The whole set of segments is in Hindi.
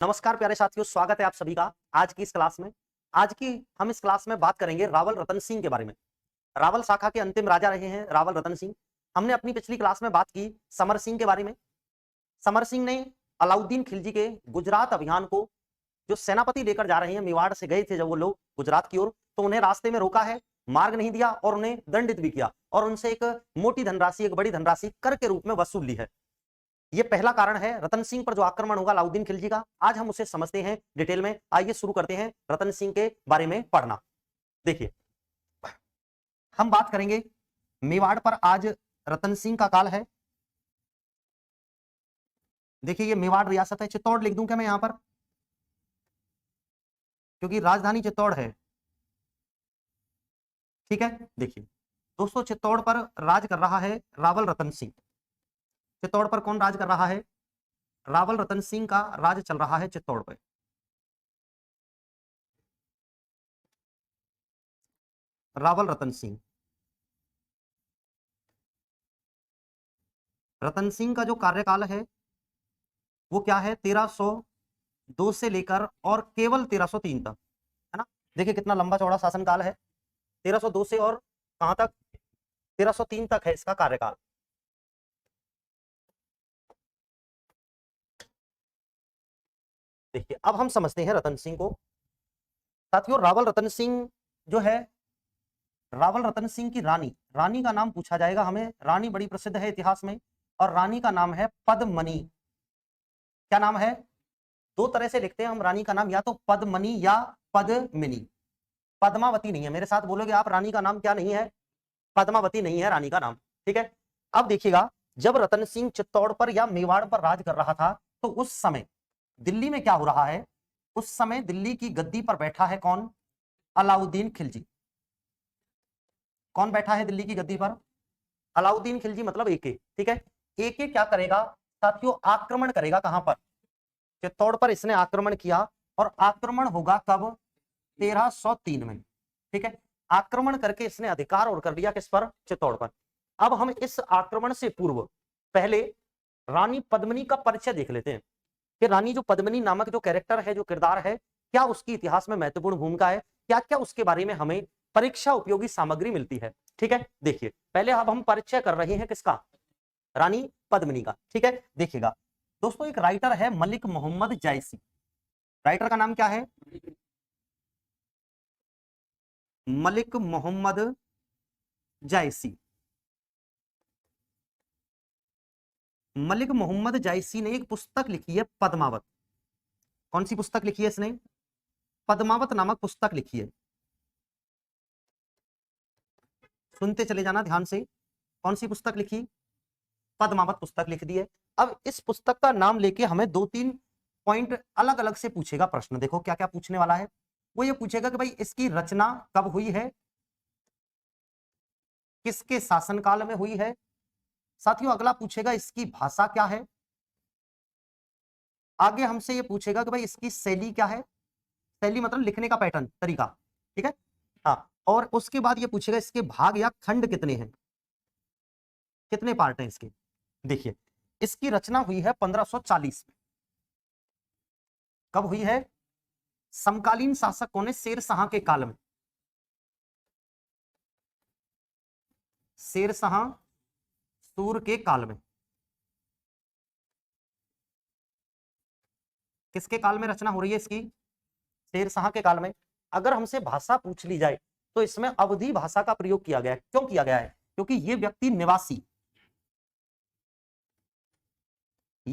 नमस्कार प्यारे साथियों, स्वागत है आप सभी का आज की इस क्लास में। हम इस क्लास में बात करेंगे रावल रतन सिंह के बारे में। रावल शाखा के अंतिम राजा रहे हैं रावल रतन सिंह। हमने अपनी पिछली क्लास में बात की समर सिंह के बारे में। समर सिंह ने अलाउद्दीन खिलजी के गुजरात अभियान को, जो सेनापति लेकर जा रहे हैं, मेवाड़ से गए थे जब वो लोग गुजरात की ओर, तो उन्हें रास्ते में रोका है, मार्ग नहीं दिया और उन्हें दंडित भी किया और उनसे एक मोटी धनराशि, एक बड़ी धनराशि कर के रूप में वसूल ली है। ये पहला कारण है रतन सिंह पर जो आक्रमण होगा अलाउद्दीन खिलजी का। आज हम उसे समझते हैं डिटेल में। आइए शुरू करते हैं रतन सिंह के बारे में पढ़ना। देखिए, हम बात करेंगे मेवाड़ पर। आज रतन सिंह का काल है। देखिए, ये मेवाड़ रियासत है। चित्तौड़ लिख दूं क्या मैं यहां पर, क्योंकि राजधानी चित्तौड़ है। ठीक है, देखिए दोस्तों, चित्तौड़ पर राज कर रहा है रावल रतन सिंह। चित्तौड़ पर कौन राज कर रहा है? रावल रतन सिंह का राज चल रहा है चित्तौड़ पर। रावल रतन सिंह, रतन सिंह का जो कार्यकाल है वो क्या है? 1302 से लेकर और केवल 1303 तक, है ना। देखिए कितना लंबा चौड़ा शासनकाल है। 1302 से और कहां तक? 1303 तक है इसका कार्यकाल। देखिए, अब हम समझते हैं रतन सिंह को। साथियों, रावल रतन सिंह जो है, रावल रतन सिंह की रानी का नाम पूछा जाएगा हमें। रानी बड़ी प्रसिद्ध है इतिहास में और रानी का नाम है पद्मनी। क्या नाम है? दो तरह से लिखते हैं हम रानी का नाम, या तो पद्मनी या पद्मिनी। पद्मावती नहीं है। मेरे साथ बोलोगे आप, रानी का नाम क्या नहीं है? पद्मावती नहीं है रानी का नाम। ठीक है, अब देखिएगा, जब रतन सिंह चित्तौड़ पर या मेवाड़ पर राज कर रहा था तो उस समय दिल्ली में क्या हो रहा है? उस समय दिल्ली की गद्दी पर बैठा है कौन? अलाउद्दीन खिलजी। कौन बैठा है दिल्ली की गद्दी पर? अलाउद्दीन खिलजी, मतलब एके। ठीक है, एके क्या करेगा साथियों? आक्रमण करेगा। कहां पर? चित्तौड़ पर इसने आक्रमण किया और आक्रमण होगा कब? 1303 में। ठीक है, आक्रमण करके इसने अधिकार और कर लिया किस पर? चित्तौड़ पर। अब हम इस आक्रमण से पूर्व पहले रानी पद्मिनी का परिचय देख लेते हैं कि रानी जो पद्मिनी नामक जो कैरेक्टर है, जो किरदार है, क्या उसकी इतिहास में महत्वपूर्ण भूमिका है, क्या क्या उसके बारे में हमें परीक्षा उपयोगी सामग्री मिलती है। ठीक है, देखिए पहले अब हम परिचय कर रहे हैं किसका? रानी पद्मिनी का। ठीक है, देखिएगा दोस्तों, एक राइटर है मलिक मोहम्मद जायसी। राइटर का नाम क्या है? मलिक मोहम्मद जायसी। मलिक मोहम्मद जायसी ने एक पुस्तक लिखी है पद्मावत। कौन सी पुस्तक लिखी है इसने? पद्मावत नामक पुस्तक लिखी है। सुनते चले जाना ध्यान से। कौन सी पुस्तक लिखी? पद्मावत पुस्तक लिख दी है। अब इस पुस्तक का नाम लेके हमें दो तीन पॉइंट अलग अलग से पूछेगा प्रश्न। देखो क्या क्या पूछने वाला है। वो ये पूछेगा कि भाई इसकी रचना कब हुई है, किसके शासनकाल में हुई है। साथियों, अगला पूछेगा इसकी भाषा क्या है। आगे हमसे ये पूछेगा कि भाई इसकी शैली क्या है। शैली मतलब लिखने का पैटर्न, तरीका। ठीक है, हाँ। और उसके बाद ये पूछेगा इसके भाग या खंड कितने हैं, कितने पार्ट हैं इसके। देखिए, इसकी रचना हुई है 1540 में। कब हुई है? समकालीन शासक कौन है? शेर शाह के काल में। शेर शाह सूर के काल में। किसके काल में रचना हो रही है इसकी? शेर शाह के काल में। अगर हमसे भाषा पूछ ली जाए तो इसमें अवधी भाषा का प्रयोग किया गया है। क्यों किया गया है? क्योंकि ये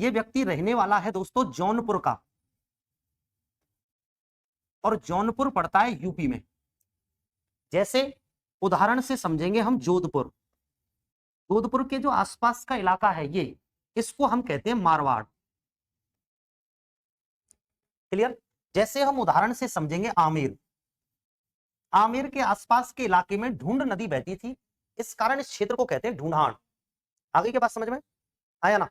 व्यक्ति रहने वाला है दोस्तों जौनपुर का, और जौनपुर पड़ता है यूपी में। जैसे उदाहरण से समझेंगे हम जोधपुर। जोधपुर के जो आसपास का इलाका है ये, इसको हम कहते हैं मारवाड़। क्लियर? जैसे हम उदाहरण से समझेंगे आमेर। आमेर के आसपास के इलाके में ढूंढ नदी बहती थी, इस कारण इस क्षेत्र को कहते हैं ढूंढान। आगे के बात समझ में आया ना?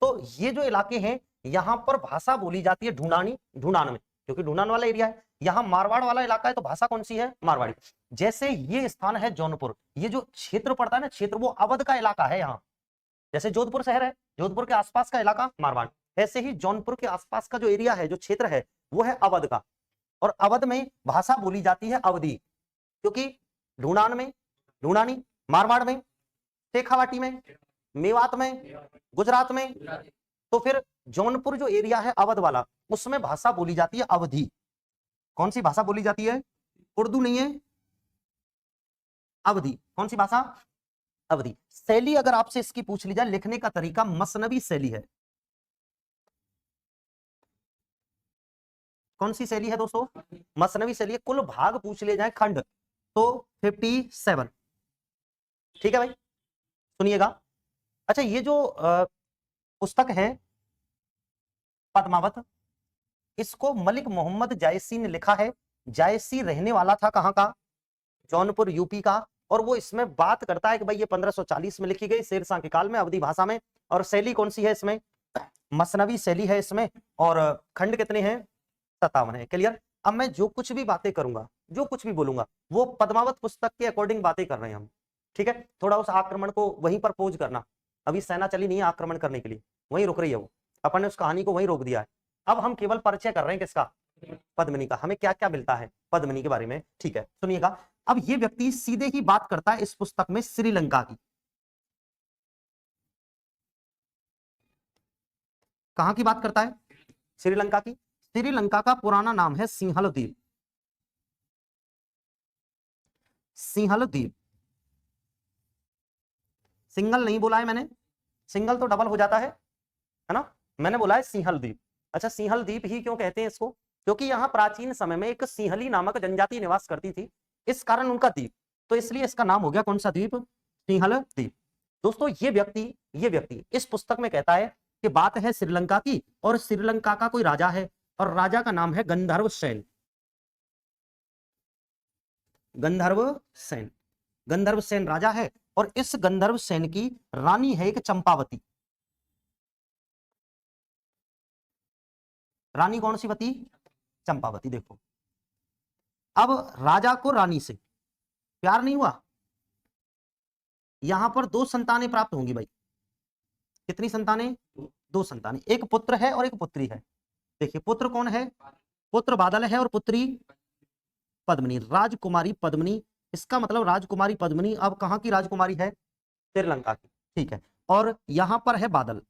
तो ये जो इलाके हैं, यहां पर भाषा बोली जाती है ढूंढानी, ढूंढान में, क्योंकि ढूंढान वाला एरिया है। यहां मारवाड़ वाला इलाका है तो भाषा कौन सी है? मारवाड़ी। जैसे ये स्थान है जौनपुर, ये जो क्षेत्र पड़ता है ना, क्षेत्र वो अवध का इलाका है। यहाँ जैसे जोधपुर शहर है, जोधपुर के आसपास का इलाका मारवाड़। ऐसे ही जौनपुर के आसपास का जो एरिया है, जो क्षेत्र है, वो है अवध का। और अवध में भाषा बोली जाती है अवधी, क्योंकि ढूंढान में ढूंढानी, मारवाड़ में, शेखावाटी में, मेवात में, गुजरात में, तो फिर जौनपुर जो एरिया है अवध वाला, उसमें भाषा बोली जाती है अवधी। कौन सी भाषा बोली जाती है? उर्दू नहीं है, अवधी। कौन सी भाषा? अवधी। शैली अगर आपसे इसकी पूछ ली जाए, लिखने का तरीका मसनवी शैली है। कौन सी शैली है दोस्तों? मसनवी शैली है। कुल भाग पूछ ले जाए खंड तो 57। ठीक है भाई, सुनिएगा। अच्छा, ये जो पुस्तक है पद्मावत, इसको मलिक मोहम्मद जायसी ने लिखा है। जायसी रहने वाला था कहां का? जौनपुर यूपी का। और वो इसमें बात करता है कि भाई ये 1540 में लिखी गई, शेरशाह के काल में, अवधी भाषा में। और शैली कौन सी है इसमें? मसनवी शैली है इसमें। और खंड कितने हैं? 57 है। क्लियर? अब मैं जो कुछ भी बातें करूंगा, जो कुछ भी बोलूंगा, वो पद्मावत पुस्तक के अकॉर्डिंग बातें कर रहे हैं हम। ठीक है? थोड़ा उस आक्रमण को वहीं पर पोज करना। अभी सेना चली नहीं है आक्रमण करने के लिए, वहीं रुक रही है वो। अपन ने उस कहानी को वहीं रोक दिया है। अब हम केवल परिचय कर रहे हैं किसका? पद्मिनी का। हमें क्या क्या मिलता है पद्मिनी के बारे में। ठीक है, सुनिएगा। अब ये व्यक्ति सीधे ही बात करता है इस पुस्तक में श्रीलंका की। कहां की बात करता है? श्रीलंका की। श्रीलंका का पुराना नाम है सिंहल द्वीप। सिंहल द्वीप। सिंगल नहीं बोला है मैंने, सिंगल तो डबल हो जाता है ना। मैंने बोला है सिंहल द्वीप। अच्छा, सिंहल द्वीप ही क्यों कहते हैं इसको? क्योंकि यहाँ प्राचीन समय में एक सिंहली नामक जनजाति निवास करती थी, इस कारण उनका द्वीप, तो इसलिए इसका नाम हो गया कौन सा द्वीप? सिंहल द्वीप। दोस्तों, ये व्यक्ति इस पुस्तक में कहता है कि बात है श्रीलंका की, और श्रीलंका का कोई राजा है, और राजा का नाम है गंधर्व सेन। गंधर्व सेन। गंधर्व सेन राजा है, और इस गंधर्व सेन की रानी है एक चंपावती। रानी कौन सी वती? चंपावती। देखो, अब राजा को रानी से प्यार नहीं हुआ, यहां पर 2 संतानें प्राप्त होंगी भाई। कितनी संतानें? 2 संतानें। एक पुत्र है और एक पुत्री है। देखिए, पुत्र कौन है? पुत्र बादल है, और पुत्री पद्मिनी, राजकुमारी पद्मिनी। इसका मतलब राजकुमारी पद्मिनी अब कहां की राजकुमारी है? श्रीलंका की। ठीक है, और यहां पर है बादल।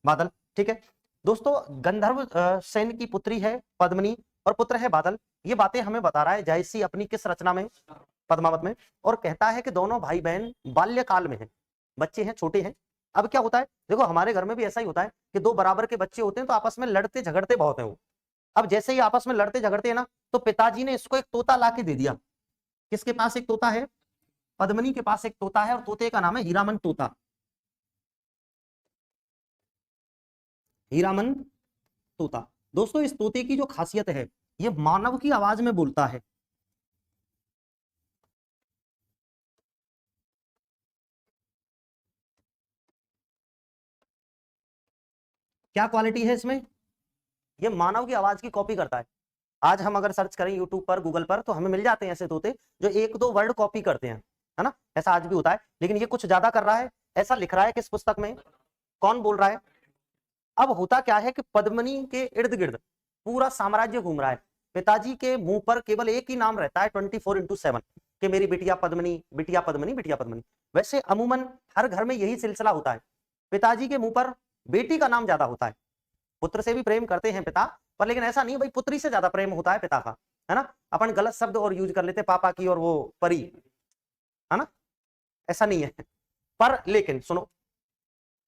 बादल, ठीक है दोस्तों। गंधर्व सेन की पुत्री है पद्मिनी और पुत्र है बादल। ये बातें हमें बता रहा है जायसी अपनी किस रचना में? पद्मावत में। और कहता है कि दोनों भाई बहन बाल्यकाल में हैं, बच्चे हैं, छोटे हैं। अब क्या होता है, देखो हमारे घर में भी ऐसा ही होता है कि 2 बराबर के बच्चे होते हैं तो आपस में लड़ते झगड़ते बहुत हैं वो। अब जैसे ही आपस में लड़ते झगड़ते हैं ना, तो पिताजी ने इसको एक तोता ला के दे दिया। किसके पास एक तोता है? पद्मिनी के पास एक तोता है, और तोते का नाम है हीरामन तोता। हीरामन तोता। दोस्तों, इस तोते की जो खासियत है, ये मानव की आवाज में बोलता है। क्या क्वालिटी है इसमें? ये मानव की आवाज की कॉपी करता है। आज हम अगर सर्च करें यूट्यूब पर, गूगल पर, तो हमें मिल जाते हैं ऐसे तोते जो 1-2 वर्ड कॉपी करते हैं, है ना। ऐसा आज भी होता है, लेकिन ये कुछ ज्यादा कर रहा है। ऐसा लिख रहा है किस पुस्तक में? कौन बोल रहा है? अब होता क्या है कि पद्मिनी के इर्द गिर्द पूरा साम्राज्य घूम रहा है। पिताजी के मुंह पर केवल एक ही नाम रहता है 24/7 कि मेरी बिटिया पद्मिनी, बिटिया पद्मिनी, बिटिया पद्मिनी। वैसे अमूमन हर घर में यही सिलसिला होता है, पिताजी के मुंह पर बेटी का नाम ज्यादा होता है। पुत्र से भी प्रेम करते हैं पिता, पर लेकिन ऐसा नहीं भाई पुत्री से ज्यादा प्रेम होता है पिता का, है ना। अपन गलत शब्द और यूज कर लेते, पापा की और वो परी, है ना। ऐसा नहीं है, पर लेकिन सुनो,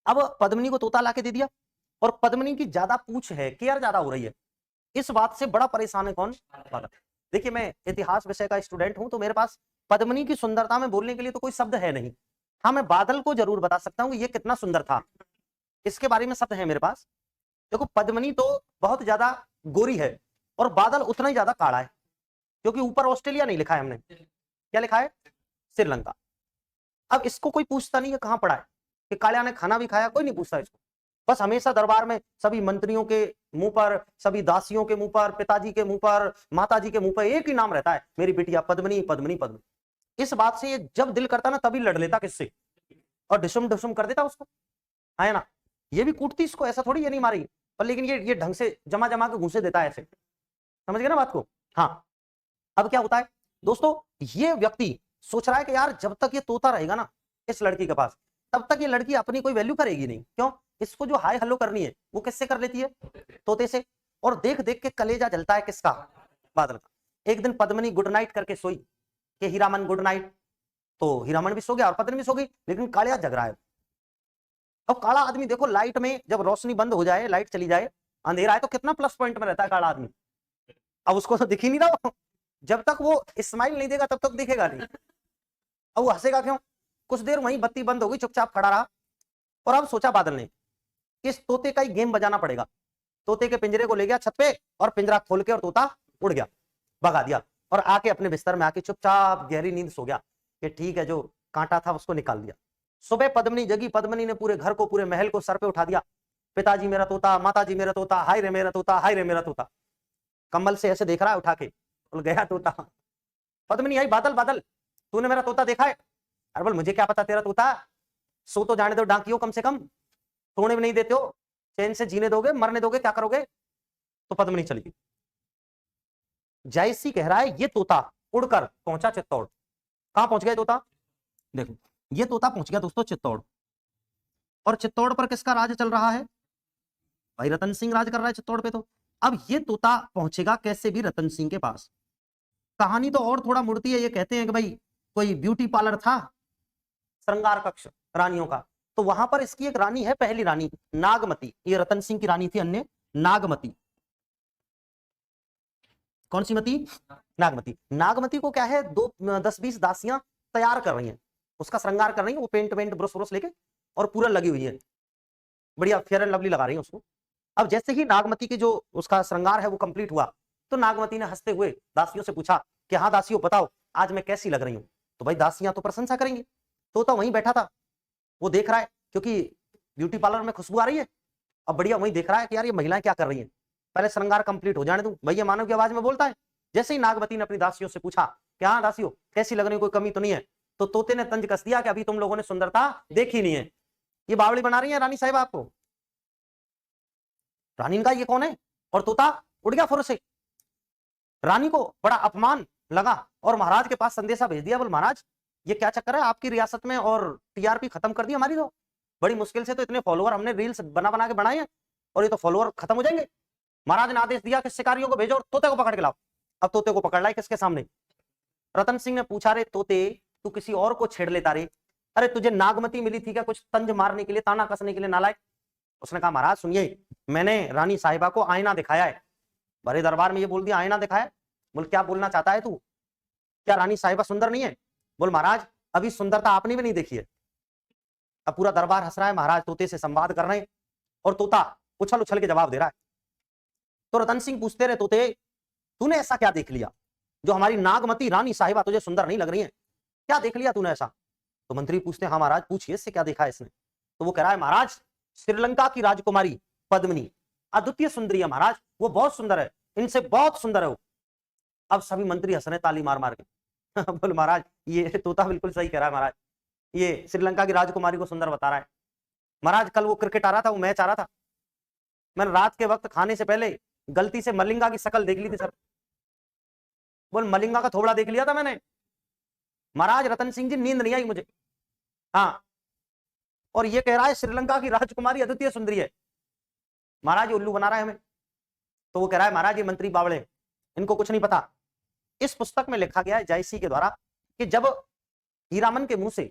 अब पद्मिनी को तोता लाके दे दिया, और पद्मिनी की ज्यादा पूछ है, केयर ज्यादा हो रही है। इस बात से बड़ा परेशान है कौन? बादल। देखिए, मैं इतिहास विषय का स्टूडेंट हूं, तो मेरे पास पद्मिनी की सुंदरता में बोलने के लिए तो कोई शब्द है नहीं। हाँ, मैं बादल को जरूर बता सकता हूँ कि ये कितना सुंदर था, इसके बारे में शब्द है मेरे पास। देखो, पद्मिनी तो बहुत ज्यादा गोरी है, और बादल उतना ही ज्यादा काला है, क्योंकि ऊपर ऑस्ट्रेलिया नहीं लिखा है हमने, क्या लिखा है? श्रीलंका। अब इसको कोई पूछता नहीं है कहां पड़ा है, कि कालिया ने खाना भी खाया, कोई नहीं पूछता इसको। बस हमेशा दरबार में सभी मंत्रियों के मुंह पर, सभी दासियों के मुंह पर, पिताजी के मुंह पर, माताजी के मुंह पर एक ही नाम रहता है, मेरी बिटिया पद्मिनी, पद्मिनी, पद्मिनी। इस बात से ये जब दिल करता ना, तभी लड़ लेता किससे, और ढिसुम ढिसुम कर देता उसको। है ना, ये भी कूटती इसको, ऐसा थोड़ी ये नहीं मारेगी, पर लेकिन ये ढंग से जमा जमा के घूसे देता है ऐसे, समझ गए ना बात को। हाँ, अब क्या होता है दोस्तों, ये व्यक्ति सोच रहा है कि यार जब तक ये तोता रहेगा ना इस लड़की के पास, तब तक ये लड़की अपनी कोई वैल्यू करेगी नहीं। क्यों? इसको जो हाय हेलो करनी है वो किससे कर लेती है? तोते से। और देख देख के कलेजा जलता है किसका? बादल का। एक दिन पद्मनी गुड नाइट करके सोई कि हीरामन गुड नाइट, तो हीरामन भी सो गया और पत्नी भी सो गई, लेकिन कालिया जग रहा है। अब काला आदमी देखो, लाइट में जब रोशनी बंद हो जाए, लाइट चली जाए, अंधेरा है, तो कितना प्लस पॉइंट में रहता है काला आदमी। अब उसको तो दिख ही नहीं रहा, जब तक वो स्माइल नहीं देगा तब तक दिखेगा नहीं। अब वो हंसेगा क्यों? कुछ देर वहीं बत्ती बंद हो गई, चुपचाप खड़ा रहा, और अब सोचा बादल ने इस तोते का ही गेम बजाना पड़ेगा। तोते के पिंजरे को ले गया छत पे और पिंजरा खोल के और तोता उड़ गया, भगा दिया, और आके अपने बिस्तर में आके चुपचाप गहरी नींद सो गया कि ठीक है, जो कांटा था उसको निकाल दिया। सुबह पद्मनी जगी, पद्मनी ने पूरे घर को, पूरे महल को सर पे उठा दिया, पिताजी मेरा तोता, माताजी मेरा तोता, हाय रे मेरा तोता, हाय रे मेरा तोता। कम्बल से ऐसे देख रहा है उठा के, बोल गया तोता। पद्मनी आई, बादल बादल तूने मेरा तोता देखा है? अरे बोल मुझे क्या पता तेरा तोता, सो तो जाने दो डांकियो, कम से कम सोने में नहीं देते हो, चैन से जीने दोगे, मरने दोगे, क्या करोगे? तो पद्मनी चली गई। जायसी कह रहा है ये तोता उड़कर पहुंचा चित्तौड़। कहां पहुंच गया तोता? देखो ये तोता पहुंच गया दोस्तों चित्तौड़, और चित्तौड़ पर किसका राज चल रहा है? भाई रतन सिंह राज कर रहा है चित्तौड़ पे। तो अब ये तोता पहुंचेगा कैसे भी रतन सिंह के पास। कहानी तो और थोड़ा मुड़ती है, ये कहते हैं कि भाई कोई ब्यूटी पार्लर था, श्रृंगार कक्ष रानियों का, तो वहां पर इसकी एक रानी है, पहली रानी नागमती, ये रतन सिंह की रानी थी अन्य नागमती। कौन सी मती? नागमती। नागमती को क्या है, 10-20 दासियां तैयार कर रही हैं, उसका श्रृंगार कर रही हैं, वो पेंट वेंट ब्रश ब्रश लेके और पूरा लगी हुई है, बढ़िया फेयर एंड लवली लगा रही है उसको। अब जैसे ही नागमती की जो उसका श्रृंगार है वो कंप्लीट हुआ, तो नागमती ने हंसते हुए दासियों से पूछा कि हाँ दासियों बताओ आज मैं कैसी लग रही हूँ। तो भाई दासियां तो प्रशंसा करेंगी। तो वहीं बैठा था, वो देख रहा है क्योंकि ब्यूटी पार्लर में खुशबू आ रही है, अब बढ़िया वहीं देख रहा है कि यार ये महिलाएं क्या कर रही हैं, पहले श्रृंगार कंप्लीट हो जाने दूं। भैया मानव की आवाज में बोलता है। जैसे ही नागवती ने अपनी दासियों से पूछा कि हाँ दासियों कैसी लग रही, कोई कमी तो नहीं है, तो तोते ने तंज कस दिया कि अभी तुम लोगों ने सुंदरता देखी नहीं है, ये बावड़ी बना रही है रानी साहब आपको। रानी का ये कौन है? और तोता उड़ गया फुर से। रानी को बड़ा अपमान लगा और महाराज के पास संदेशा भेज दिया, बोल महाराज ये क्या चक्कर है आपकी रियासत में, और टीआरपी खत्म कर दी हमारी, तो बड़ी मुश्किल से तो इतने फॉलोअर हमने रील्स बना बना के बनाए हैं, और ये तो फॉलोअर खत्म हो जाएंगे। महाराज ने आदेश दिया कि शिकारियों को भेजो और तोते को पकड़ के लाओ। अब तोते को पकड़ लाए किसके सामने? रतन सिंह ने पूछा, रे तोते तू किसी और को छेड़ लेता रे, अरे तुझे नागमती मिली थी क्या कुछ तंज मारने के लिए, ताना कसने के लिए नालायक? उसने कहा महाराज सुनिए, मैंने रानी साहिबा को आईना दिखाया है। बड़े दरबार में ये बोल दिया आईना दिखाया? बोल क्या बोलना चाहता है तू, क्या रानी साहिबा सुंदर नहीं है? बोल महाराज अभी सुंदरता आपने भी नहीं देखी है। अब पूरा दरबार हंस रहा है, महाराज तोते से संवाद कर रहे हैं और तोता उछल उछल के जवाब दे रहा है। तो रतन सिंह पूछते रहे, तोते तूने ऐसा क्या देख लिया जो हमारी नागमती रानी साहिबा तुझे सुंदर नहीं लग रही है, क्या देख लिया तूने ऐसा? तो मंत्री पूछते हैं हाँ महाराज पूछिए इससे क्या देखा है इसने। तो वो कह रहा है महाराज श्रीलंका की राजकुमारी पद्मिनी अद्वितीय सुंदरी है महाराज, वो बहुत सुंदर है, इनसे बहुत सुंदर है वो। अब सभी मंत्री हंस रहे ताली मार मार के। बोल महाराज ये तोता बिल्कुल सही कह रहा है महाराज, ये श्रीलंका की राजकुमारी को सुंदर बता रहा है। महाराज कल वो क्रिकेट आ रहा था, वो मैच आ रहा था, मैंने रात के वक्त खाने से पहले गलती से मलिंगा की शक्ल देख ली थी सर। बोल मलिंगा का थोबड़ा देख लिया था मैंने। महाराज रतन सिंह जी नींद नहीं आई मुझे। हाँ, और ये कह रहा है श्रीलंका की राजकुमारी अद्वितीय सुंदरी है। महाराज उल्लू बना रहा है हमें। तो वो कह रहा है महाराज ये मंत्री बावड़े, इनको कुछ नहीं पता। इस पुस्तक में लिखा गया है जायसी के द्वारा कि जब हीरामन के मुंह से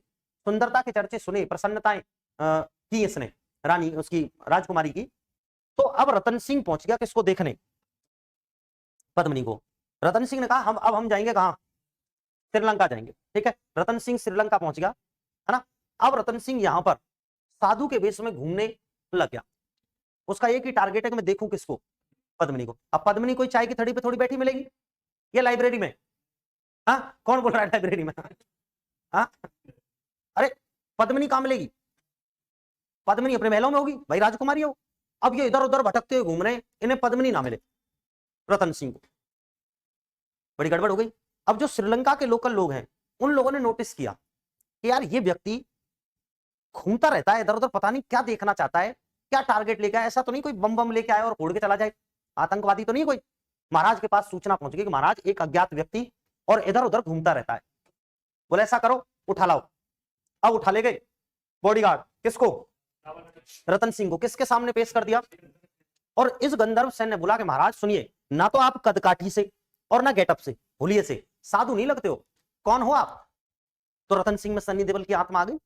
सुंदरता के चर्चे सुने, प्रसन्नताएं की इसने रानी उसकी राजकुमारी की, तो अब रतन सिंह पहुंच गया किसको देखने? पद्मिनी को। रतन सिंह ने कहा अब हम जाएंगे कहां? श्रीलंका जाएंगे। ठीक है, रतन सिंह श्रीलंका पहुंच गया है ना। अब रतन सिंह यहां पर साधु के वेश में घूमने लग गया। उसका एक ही टारगेट है कि मैं देखूं किसको? पद्मिनी को। अब पद्मिनी कोई चाय की थड़ी पे थोड़ी बैठी मिलेगी, ये लाइब्रेरी में। हाँ कौन बोल रहा है लाइब्रेरी में? हाँ अरे पद्मिनी कहां मिलेगी? पद्मिनी अपने महलों में होगी, भाई राजकुमारी है वो। अब ये इधर उधर भटकते हुए घूम रहे हैं, इन्हें पद्मिनी ना मिले रतन सिंह को, बड़ी गड़बड़ हो गई। अब जो श्रीलंका के लोकल लोग हैं उन लोगों ने नोटिस किया कि यार ये व्यक्ति घूमता रहता है इधर उधर, पता नहीं क्या देखना चाहता है, क्या टारगेट लेके आया। ऐसा तो नहीं कोई बम बम लेके आया और उड़ के चला जाए, आतंकवादी तो नहीं कोई। महाराज के पास सूचना पहुंच गई कि महाराज एक अज्ञात व्यक्ति और इधर उधर घूमता रहता है। बोले ऐसा करो, उठा लाओ। अब उठा ले गए बॉडीगार्ड, किसको? रतन सिंह को। किसके सामने पेश कर दिया? और इस गंधर्व सेन ने बोला कि महाराज सुनिए, ना तो आप कदकाठी से और ना गेटअप से, हुलिये से साधु नहीं लगते हो, कौन हो आप? तो रतन सिंह में सन्नी देओल की आत्मा आ गई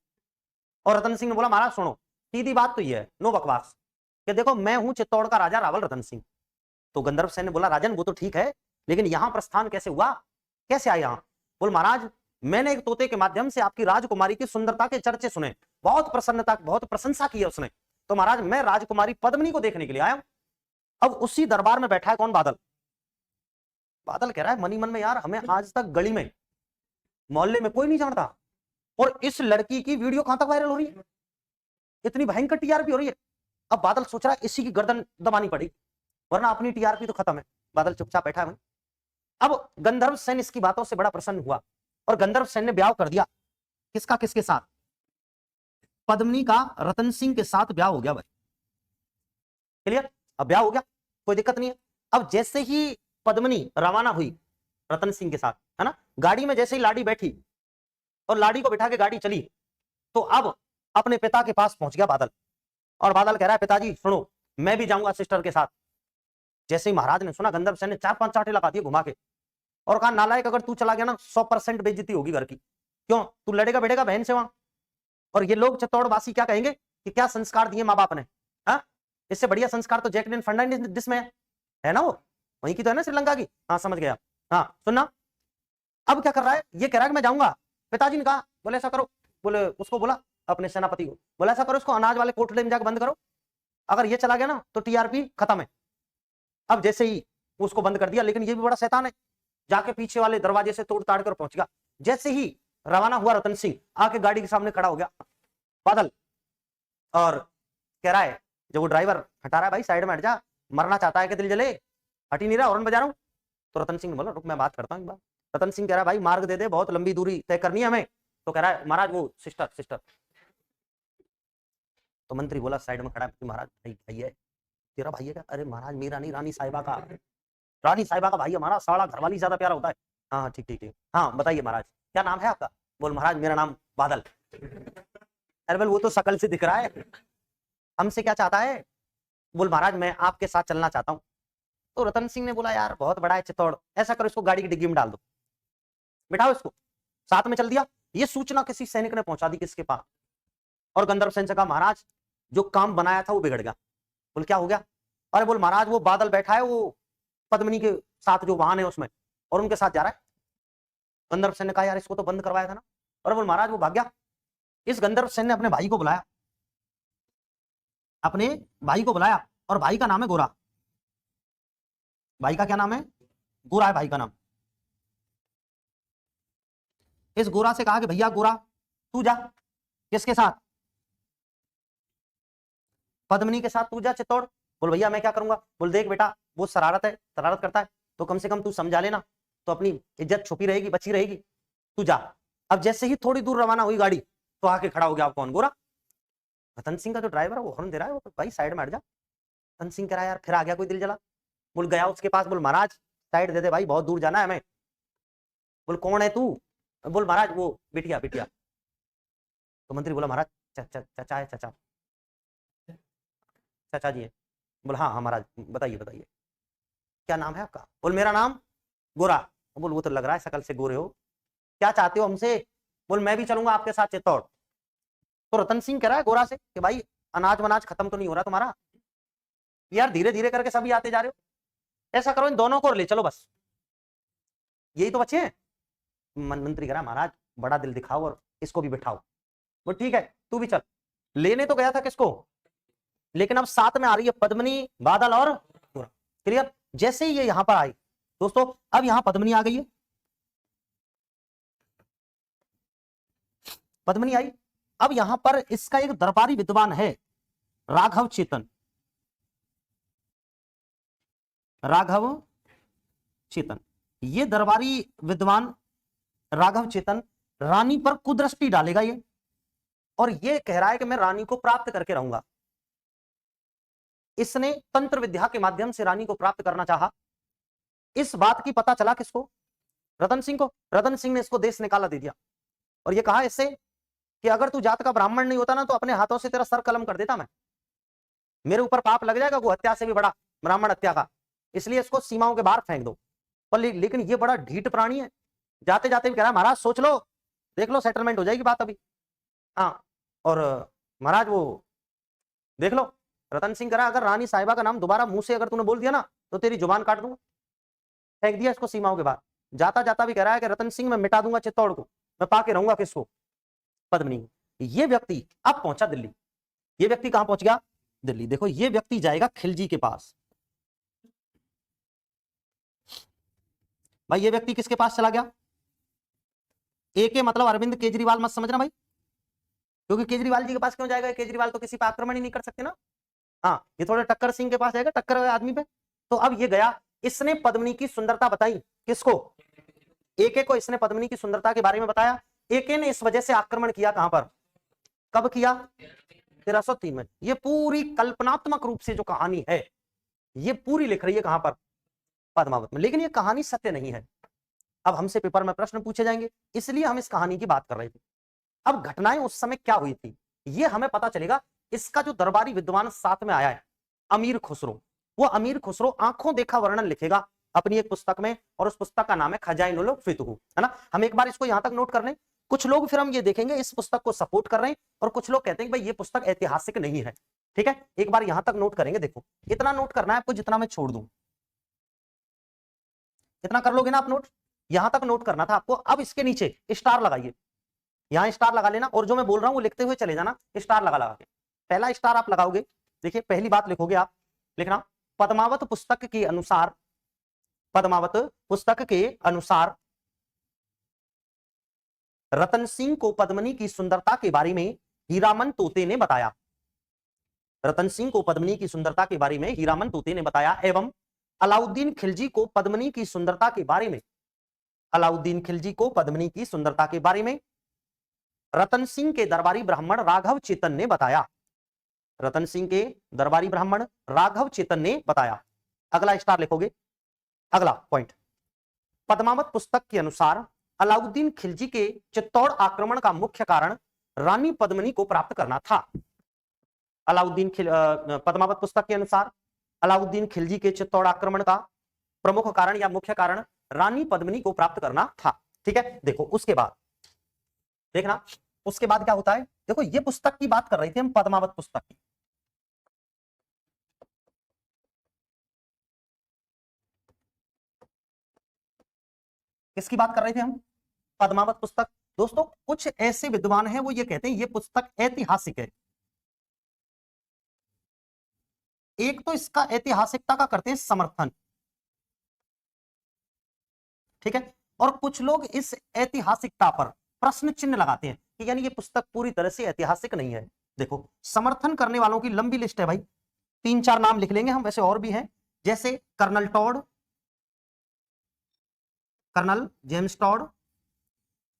और रतन सिंह ने बोला महाराज सुनो, सीधी बात तो ये है, नो बकवास, कि देखो मैं हूं चित्तौड़ का राजा रावल रतन सिंह। तो गंधर्व सेन ने बोला राजन वो तो ठीक है, लेकिन यहां प्रस्थान कैसे हुआ, कैसे आए यहां? बोल महाराज मैंने एक तोते के माध्यम से आपकी राजकुमारी की सुंदरता के चर्चे सुने, बहुत प्रसन्नता, बहुत प्रशंसा की है उसने, तो महाराज मैं राजकुमारी पद्मिनी को देखने के लिए आया हूं। अब उसी दरबार में बैठा है कौन? बादल। बादल कह रहा है मनी मन में यार हमें आज तक गली में मोहल्ले में कोई नहीं जानता, और इस लड़की की वीडियो कहां तक वायरल हो रही है, इतनी भयंकर टीआरपी हो रही है। अब बादल सोच रहा है इसी की गर्दन दबानी पड़ेगी, वरना अपनी टीआरपी तो खत्म है। बादल चुपचाप बैठा है। अब गंधर्व सेन इसकी बातों से बड़ा प्रसन्न हुआ और गंधर्व सेन ने ब्याह कर दिया। किसका? किसके साथ? पद्मिनी का रतन सिंह के साथ ब्याह हो गया भाई। क्लियर? अब ब्याह हो गया, कोई दिक्कत नहीं है। अब जैसे ही पद्मिनी रवाना हुई रतन सिंह के साथ, है ना, गाड़ी में जैसे ही लाडी बैठी और लाडी को बिठा के गाड़ी चली, तो अब अपने पिता के पास पहुंच गया बादल। और बादल कह रहा है पिताजी सुनो, मैं भी जाऊंगा सिस्टर के साथ। जैसे ही महाराज ने सुना, गंधर्व सेन ने 4-5 चांटे लगा दिए घुमा के और कहा नालायक, अगर तू चला गया ना 100% बेइज्जती होगी घर की। क्यों? तू लड़ेगा बैठेगा बहन से वहां, और ये लोग चित्तौड़ वासी क्या कहेंगे कि क्या संस्कार दिए माँ बाप ने। हाँ, इससे बढ़िया संस्कार तो जैकलिन फर्नांडिस में है ना, वो वहीं की तो है ना, श्रीलंका की। हाँ समझ गया। हाँ सुनना, अब क्या कर रहा है, ये कह रहा है कि मैं जाऊंगा। पिताजी ने कहा, बोले ऐसा करो, बोले उसको बोला अपने सेनापति को, बोला ऐसा करो इसको अनाज वाले कोठड़े में जाकर बंद करो, अगर ये चला गया ना तो टीआरपी खत्म है। अब जैसे ही उसको बंद कर दिया, लेकिन ये भी बड़ा शैतान है, जाके पीछे वाले दरवाजे से तोड़ ताड़ कर पहुंच गया। जैसे ही रवाना हुआ रतन सिंह आके गाड़ी के सामने खड़ा हो गया बादल, और कह रहा है, जब वो ड्राइवर हटा रहा है, भाई साइड में हट जा, मरना चाहता है कि दिल जले, हट ही नहीं रहा, हॉर्न बजा रहा हूं। तो रतन सिंह ने बोला रुक मैं बात करता हूं एक बार। रतन सिंह कह रहा है भाई मार्ग दे दे, बहुत लंबी दूरी तय करनी है हमें। तो कह रहा है महाराज वो सिस्टर सिस्टर। तो मंत्री बोला साइड में खड़ा है, महाराज भाई भाई है, तेरा भाई है क्या? अरे महाराज मेरा नहीं, रानी साहिबा का, रानी साहिबा का भाई हमारा, साला घरवाली ज्यादा प्यारा होता है। हाँ ठीक ठीक ठीक, हाँ बताइए महाराज क्या नाम है आपका? बोल महाराज मेरा नाम बादल। अरे बोल वो तो शकल से दिख रहा है, हमसे क्या चाहता है? बोल महाराज मैं आपके साथ चलना चाहता हूँ। तो रतन सिंह ने बोला यार बहुत बड़ा है चित्तौड़, ऐसा करो इसको गाड़ी की डिग्गी में डाल दो, बिठाओ इसको, साथ में चल दिया। ये सूचना किसी सैनिक ने पहुंचा दी किसके पास, और गंधर्व सेन से कहा महाराज जो काम बनाया था वो बिगड़ गया। बोल क्या हो गया? अरे बोल महाराज वो बादल बैठा है, वो पद्मिनी के साथ जो वाहन है उसमें, और उनके साथ जा रहा है। गंधर्व सेन ने कहा यार इसको तो बंद करवाया था ना। और बोल महाराज वो भाग गया। इस गंधर्व सेन ने अपने भाई को बुलाया, अपने भाई को बुलाया, और भाई का नाम है गोरा। भाई का क्या नाम है? गोरा है भाई का नाम। इस गोरा से कहा कि भैया गोरा तू जा, किसके साथ? पद्मिनी के साथ तू जा चित्तौड़। बोल भैया मैं क्या करूंगा? बोल देख बेटा वो शरारत है, शरारत करता है, तो कम से कम तू समझा लेना, तो अपनी इज्जत छुपी रहेगी, बची रहेगी, तू जा। अब जैसे ही थोड़ी दूर रवाना हुई गाड़ी, तो आके खड़ा हो गया आप कौन? गोरा। रतन सिंह का जो ड्राइवर है वो हॉर्न दे रहा है, वो तो भाई साइड में हट जा। रतन सिंह कह रहा है यार फिर आ गया कोई दिल जला। बोल गया उसके पास, बोल महाराज साइड दे दे भाई, बहुत दूर जाना है हमें। बोल कौन है तू? बोल महाराज वो बिटिया बिटिया। तो मंत्री बोला महाराज चाचा है, चाचा चाचा जी है। बोल हाँ हाँ महाराज बताइए बताइए क्या नाम है आपका? बोल मेरा नाम गोरा। बोल वो तो लग रहा है शकल से गोरे हो, क्या चाहते हो हमसे? बोल मैं भी चलूंगा आपके साथ चित्तौड़। तो रतन सिंह कह रहा है गोरा से कि भाई अनाज वनाज खत्म तो नहीं हो रहा तुम्हारा? यार धीरे धीरे करके सभी आते जा रहे हो, ऐसा करो इन दोनों को ले चलो बस, यही तो बच्चे हैं। मंत्री कह रहा महाराज बड़ा दिल दिखाओ और इसको भी बिठाओ। वो ठीक है तू भी चल। लेने तो गया था किसको, लेकिन अब साथ में आ रही है पद्मिनी, बादल और गोरा। क्लियर? जैसे ही ये यहां पर आई दोस्तों, अब यहां पद्मिनी आ गई है, पद्मिनी आई। अब यहां पर इसका एक दरबारी विद्वान है राघव चेतन, राघव चेतन। ये दरबारी विद्वान राघव चेतन रानी पर कुदृष्टि डालेगा ये, और ये कह रहा है कि मैं रानी को प्राप्त करके रहूंगा। इसने तंत्र विद्या के माध्यम से रानी को प्राप्त करना चाहा। इस बात की पता चला किसको? रतन सिंह को। रतन सिंह ने इसको देश निकाला दे दिया और ये कहा इससे कि अगर तू जात का ब्राह्मण नहीं होता ना तो अपने हाथों से तेरा सर कलम कर देता मैं, मेरे ऊपर पाप लग जाएगा, वो हत्या से भी बड़ा, ब्राह्मण हत्या का, इसलिए इसको सीमाओं के बाहर फेंक दो। पर लेकिन ये बड़ा ढीठ प्राणी है, जाते जाते भी कह रहा है महाराज सोच लो, देख लो, सेटलमेंट हो जाएगी बात अभी। हाँ, और महाराज वो देख लो, रतन सिंह कह रहा अगर रानी साहिबा का नाम दोबारा मुंह से अगर तूने बोल दिया ना तो तेरी जुबान काट दूंगा। फेंक दिया इसको सीमाओं के बाहर। जाता जाता भी कह रहा है कि रतन सिंह मैं मिटा दूंगा चित्तौड़ को, मैं पाके रहूंगा किसको? पद्मिनी। ये व्यक्ति अब पहुंचा दिल्ली। ये व्यक्ति कहां पहुंच गया? दिल्ली। देखो ये व्यक्ति जाएगा खिलजी के पास। भाई ये व्यक्ति किसके पास चला गया? एके मतलब अरविंद केजरीवाल मत समझना भाई, क्योंकि केजरीवाल जी के पास क्यों जाएगा? केजरीवाल तो किसी पर आक्रमण ही नहीं कर सकते ना। हाँ, ये थोड़ा टक्कर सिंह के पास जाएगा, टक्कर आदमी पे। तो अब ये गया, इसने पद्मिनी की सुंदरता बताई। किसको? एके को इसने पद्मिनी की सुंदरता के बारे में बताया। एके ने इस वजह से आक्रमण किया। कहां पर? कब किया? 1303 में। ये पूरी कल्पनात्मक रूप से जो कहानी है ये पूरी लिख रही है कहां पर? पद्मावत में। लेकिन ये कहानी सत्य नहीं है। अब हमसे पेपर में प्रश्न पूछे जाएंगे, इसलिए हम इस कहानी की बात कर रहे थे। अब घटनाएं उस समय क्या हुई थी ये हमें पता चलेगा। इसका जो दरबारी विद्वान साथ में आया है, अमीर खुसरो, वो अमीर खुसरो आंखों देखा वर्णन लिखेगा अपनी एक पुस्तक में, और उस पुस्तक का नाम है खजाइनुल फितुह, है ना। हम एक बार इसको यहां तक नोट कर लें। कुछ लोग फिर हम ये देखेंगे इस पुस्तक को सपोर्ट कर रहे हैं और कुछ लोग कहते हैं कि भाई ये पुस्तक ऐतिहासिक नहीं है। ठीक है, एक बार यहां तक नोट करेंगे। देखो इतना नोट करना है आपको जितना मैं छोड़ दूं, इतना कर लोगे ना आप नोट, यहां तक नोट करना था आपको। अब इसके नीचे स्टार लगाइए, यहां स्टार लगा लेना, और जो मैं बोल रहा हूं वो लिखते हुए चले जाना, स्टार लगा लगा के। पहला स्टार आप लगाओगे, देखिए पहली बात लिखोगे आप, लिखना पद्मावत पुस्तक के अनुसार, पद्मावत पुस्तक के अनुसार रतन सिंह को पद्मिनी की सुंदरता के बारे में हीरामन तोते ने बताया। रतन सिंह को पद्मिनी की सुंदरता के बारे में हीरामन तोते ने बताया, एवं अलाउद्दीन खिलजी को पद्मिनी की सुंदरता के बारे में, अलाउद्दीन खिलजी को पद्मिनी की सुंदरता के बारे में रतन सिंह के दरबारी ब्राह्मण राघव चेतन ने बताया। रतन सिंह के दरबारी ब्राह्मण राघव चेतन ने बताया। अगला स्टार लिखोगे, अगला पॉइंट, पद्मावत पुस्तक के अनुसार अलाउद्दीन खिलजी के चित्तौड़ आक्रमण का मुख्य कारण रानी पद्मिनी को प्राप्त करना था। पद्मावत पुस्तक के अनुसार अलाउद्दीन खिलजी के चित्तौड़ आक्रमण का प्रमुख कारण या मुख्य कारण रानी पद्मिनी को प्राप्त करना था। ठीक है, देखो उसके बाद देखना, उसके बाद क्या होता है। देखो ये पुस्तक की बात कर रहे थे हम, पद्मावत पुस्तक की। किसकी बात कर रहे थे हम? पद्मावत पुस्तक। दोस्तों कुछ ऐसे विद्वान हैं वो ये कहते हैं ये पुस्तक ऐतिहासिक है। एक तो इसका ऐतिहासिकता का करते हैं समर्थन, ठीक है, और कुछ लोग इस ऐतिहासिकता पर प्रश्न चिन्ह लगाते हैं कि यानी ये पुस्तक पूरी तरह से ऐतिहासिक नहीं है। देखो समर्थन करने वालों की लंबी लिस्ट है भाई, 3-4 नाम लिख लेंगे हम, वैसे और भी हैं, जैसे colonel Tod, colonel James Tod,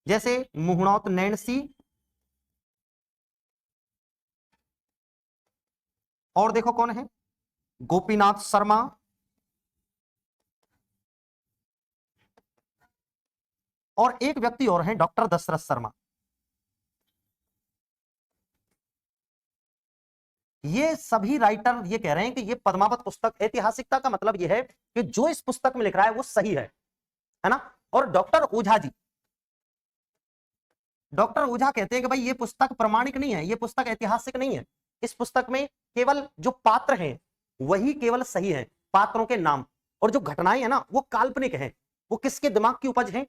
जैसे मुहणौत नैन्सी, और देखो कौन है, गोपीनाथ शर्मा, और एक व्यक्ति और हैं डॉक्टर दशरथ शर्मा। ये सभी राइटर ये कह रहे हैं कि ये पद्मावत पुस्तक, ऐतिहासिकता का मतलब ये है कि जो इस पुस्तक में लिख रहा है वो सही है ना। और डॉक्टर ओझा जी, डॉक्टर ओझा कहते हैं कि भाई ये पुस्तक प्रमाणिक नहीं है, ये पुस्तक ऐतिहासिक नहीं है। इस पुस्तक में केवल जो पात्र हैं वही केवल सही है, पात्रों के नाम, और जो घटनाएं हैं ना वो काल्पनिक हैं। वो किसके दिमाग की उपज है?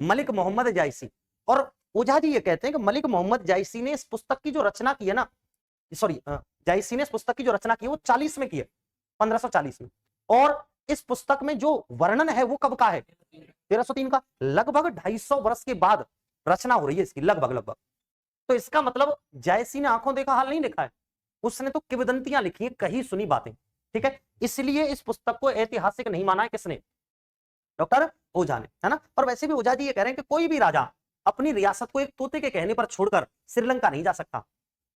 मलिक मोहम्मद जायसी। और ओझा जी ये कहते हैं कि मलिक मोहम्मद जायसी ने इस पुस्तक की जो रचना की है ना, सॉरी जायसी ने इस पुस्तक की जो रचना की है वो 40 में की है, 1540 में। और इस पुस्तक में जो वर्णन है वो कब का है? 1303 का। लगभग 250 वर्ष के बाद रचना हो रही है इसकी, लगभग। तो इसका मतलब जायसी ने आंखों देखा हाल नहीं देखा है, उसने तो किंवदंतियां लिखी है, कही सुनी बातें। ठीक है, इसलिए इस पुस्तक को ऐतिहासिक नहीं माना है किसने? डॉक्टर ओझा ने, है ना। और वैसे भी ओझा जी ये कह रहे हैं कि कोई भी राजा अपनी रियासत को एक तोते के कहने पर छोड़कर श्रीलंका नहीं जा सकता,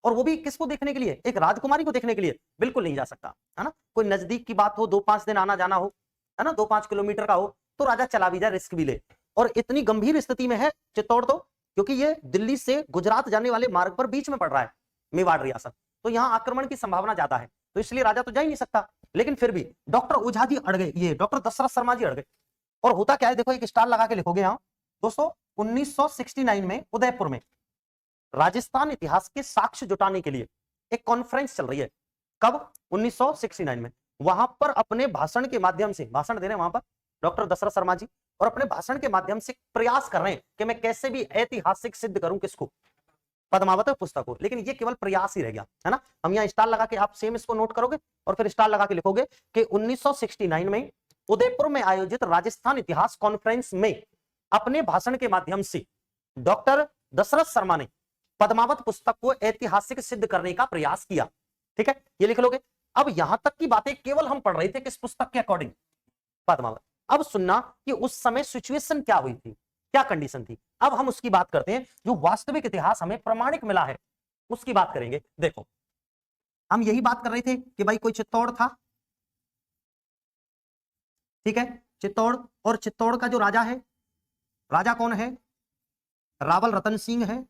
और वो भी किसको देखने के लिए, एक राजकुमारी को देखने के लिए बिल्कुल नहीं जा सकता, है ना। कोई नजदीक की बात हो, 2-5 दिन आना जाना हो, है ना, 2-5 किलोमीटर का हो, तो राजा चला भी जाए, रिस्क भी ले। और इतनी गंभीर स्थिति में है चित्तौड़ तो, क्योंकि ये दिल्ली से गुजरात जाने वाले मार्ग पर बीच में पड़ रहा है मेवाड़ रियासत, तो यहाँ आक्रमण की संभावना ज्यादा है, तो इसलिए राजा तो जा ही नहीं सकता। लेकिन फिर भी डॉक्टर ओझा जी अड़ गए, ये डॉक्टर दशरथ शर्मा जी अड़ गए। और होता क्या है, देखो एक स्टार लगा के लिखोगे यहाँ दोस्तों, 1969 में उदयपुर में राजस्थान इतिहास के साक्ष्य जुटाने के लिए एक कॉन्फ्रेंस चल रही है। कब? 1969 में। वहां पर अपने भाषण के माध्यम से, भाषण दे रहे हैं वहां पर डॉक्टर दशरथ शर्मा जी, और अपने भाषण के माध्यम से प्रयास कर रहे हैं कि मैं कैसे भी ऐतिहासिक सिद्ध करूं किसको, पद्मावत पुस्तक को। लेकिन ये केवल प्रयास ही रह गया, है ना। हम यहाँ स्टार लगा के, आप सेम इसको नोट करोगे और फिर स्टार लगा के लिखोगे कि 1969 में उदयपुर में आयोजित राजस्थान इतिहास कॉन्फ्रेंस में अपने भाषण के माध्यम से डॉक्टर दशरथ शर्मा ने पद्मावत पुस्तक को ऐतिहासिक सिद्ध करने का प्रयास किया। ठीक है, ये लिख लोगे। अब यहां तक की बातें केवल हम पढ़ रहे थे किस पुस्तक के अकॉर्डिंग, पद्मावत। अब सुनना कि उस समय सिचुएशन क्या हुई थी, क्या कंडीशन थी। अब हम उसकी बात करते हैं, जो वास्तविक इतिहास हमें प्रमाणिक मिला है उसकी बात करेंगे। देखो हम यही बात कर रहे थे कि भाई कोई चित्तौड़ था, ठीक है, चित्तौड़, और चित्तौड़ का जो राजा है, राजा कौन है? रावल रतन सिंह है।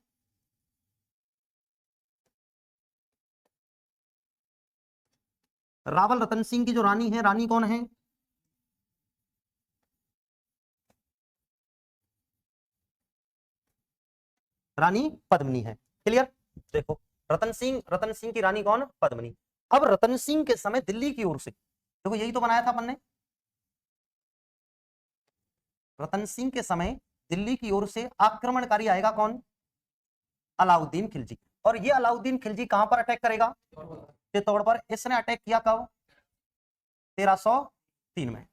रावल रतन सिंह की जो रानी है, रानी कौन है? रानी पद्मिनी है। क्लियर? देखो रतन सिंह की रानी कौन? पद्मिनी। अब रतन सिंह के समय दिल्ली की ओर से, देखो यही तो बनाया था अपन ने, रतन सिंह के समय दिल्ली की ओर से आक्रमणकारी आएगा कौन? अलाउद्दीन खिलजी। और ये अलाउद्दीन खिलजी कहां पर अटैक करेगा? चित्तौड़ पर। इसने अटैक किया कब? 1303 में।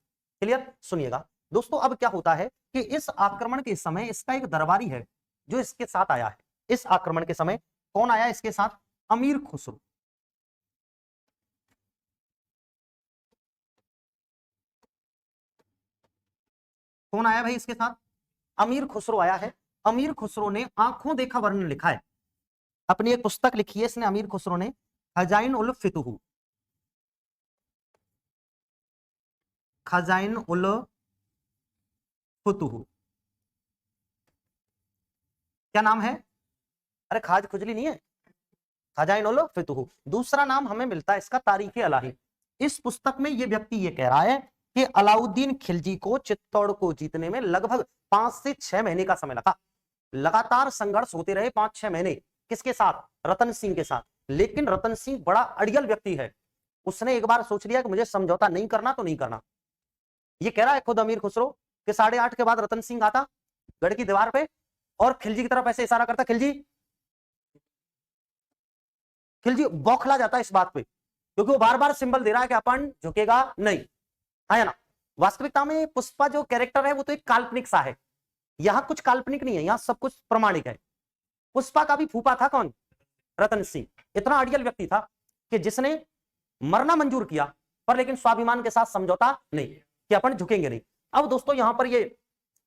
क्लियर? सुनिएगा दोस्तों, अब क्या होता है कि इस आक्रमण के समय इसका एक दरबारी है जो इसके साथ आया है। इस आक्रमण के समय कौन आया इसके साथ? अमीर खुसरो। कौन आया भाई इसके साथ? अमीर खुसरो आया है। अमीर खुसरो ने आंखों देखा वर्णन लिखा है, अपनी एक पुस्तक लिखी है इसने, अमीर खुसरो ने, खजाइन उल फितुह, खजाइन उल फुतुह। क्या नाम है? अरे खाज खुजली नहीं है, खजाइन उल फितुह। दूसरा नाम हमें मिलता है इसका तारीख अलाही। इस पुस्तक में यह व्यक्ति ये कह रहा है कि अलाउद्दीन खिलजी को चित्तौड़ को जीतने में लगभग 5 से 6 महीने का समय लगा। लगातार संघर्ष होते रहे 5-6 महीने। किसके साथ? रतन सिंह के साथ। लेकिन रतन सिंह बड़ा अड़ियल व्यक्ति है, उसने एक बार सोच लिया कि मुझे समझौता नहीं करना तो नहीं करना। ये कह रहा है खुद अमीर खुसरो कि 8:30 के बाद रतन सिंह आता गढ़ की दीवार पे और खिलजी की तरफ ऐसे इशारा करता, खिलजी। खिलजी बौखला जाता है इस बात पे, क्योंकि वो बार बार सिंबल दे रहा है कि अपन झुकेगा नहीं, है ना। वास्तविकता में पुष्पा जो कैरेक्टर है वो तो एक काल्पनिक सा है, यहां कुछ काल्पनिक नहीं है, यहां सब कुछ प्रमाणिक है। पुष्पा का भी फूफा था कौन? रतन सिंह। इतना अड़ियल व्यक्ति था कि जिसने मरना मंजूर किया, पर लेकिन स्वाभिमान के साथ समझौता नहीं कि अपन झुकेंगे नहीं। अब दोस्तों यहां पर ये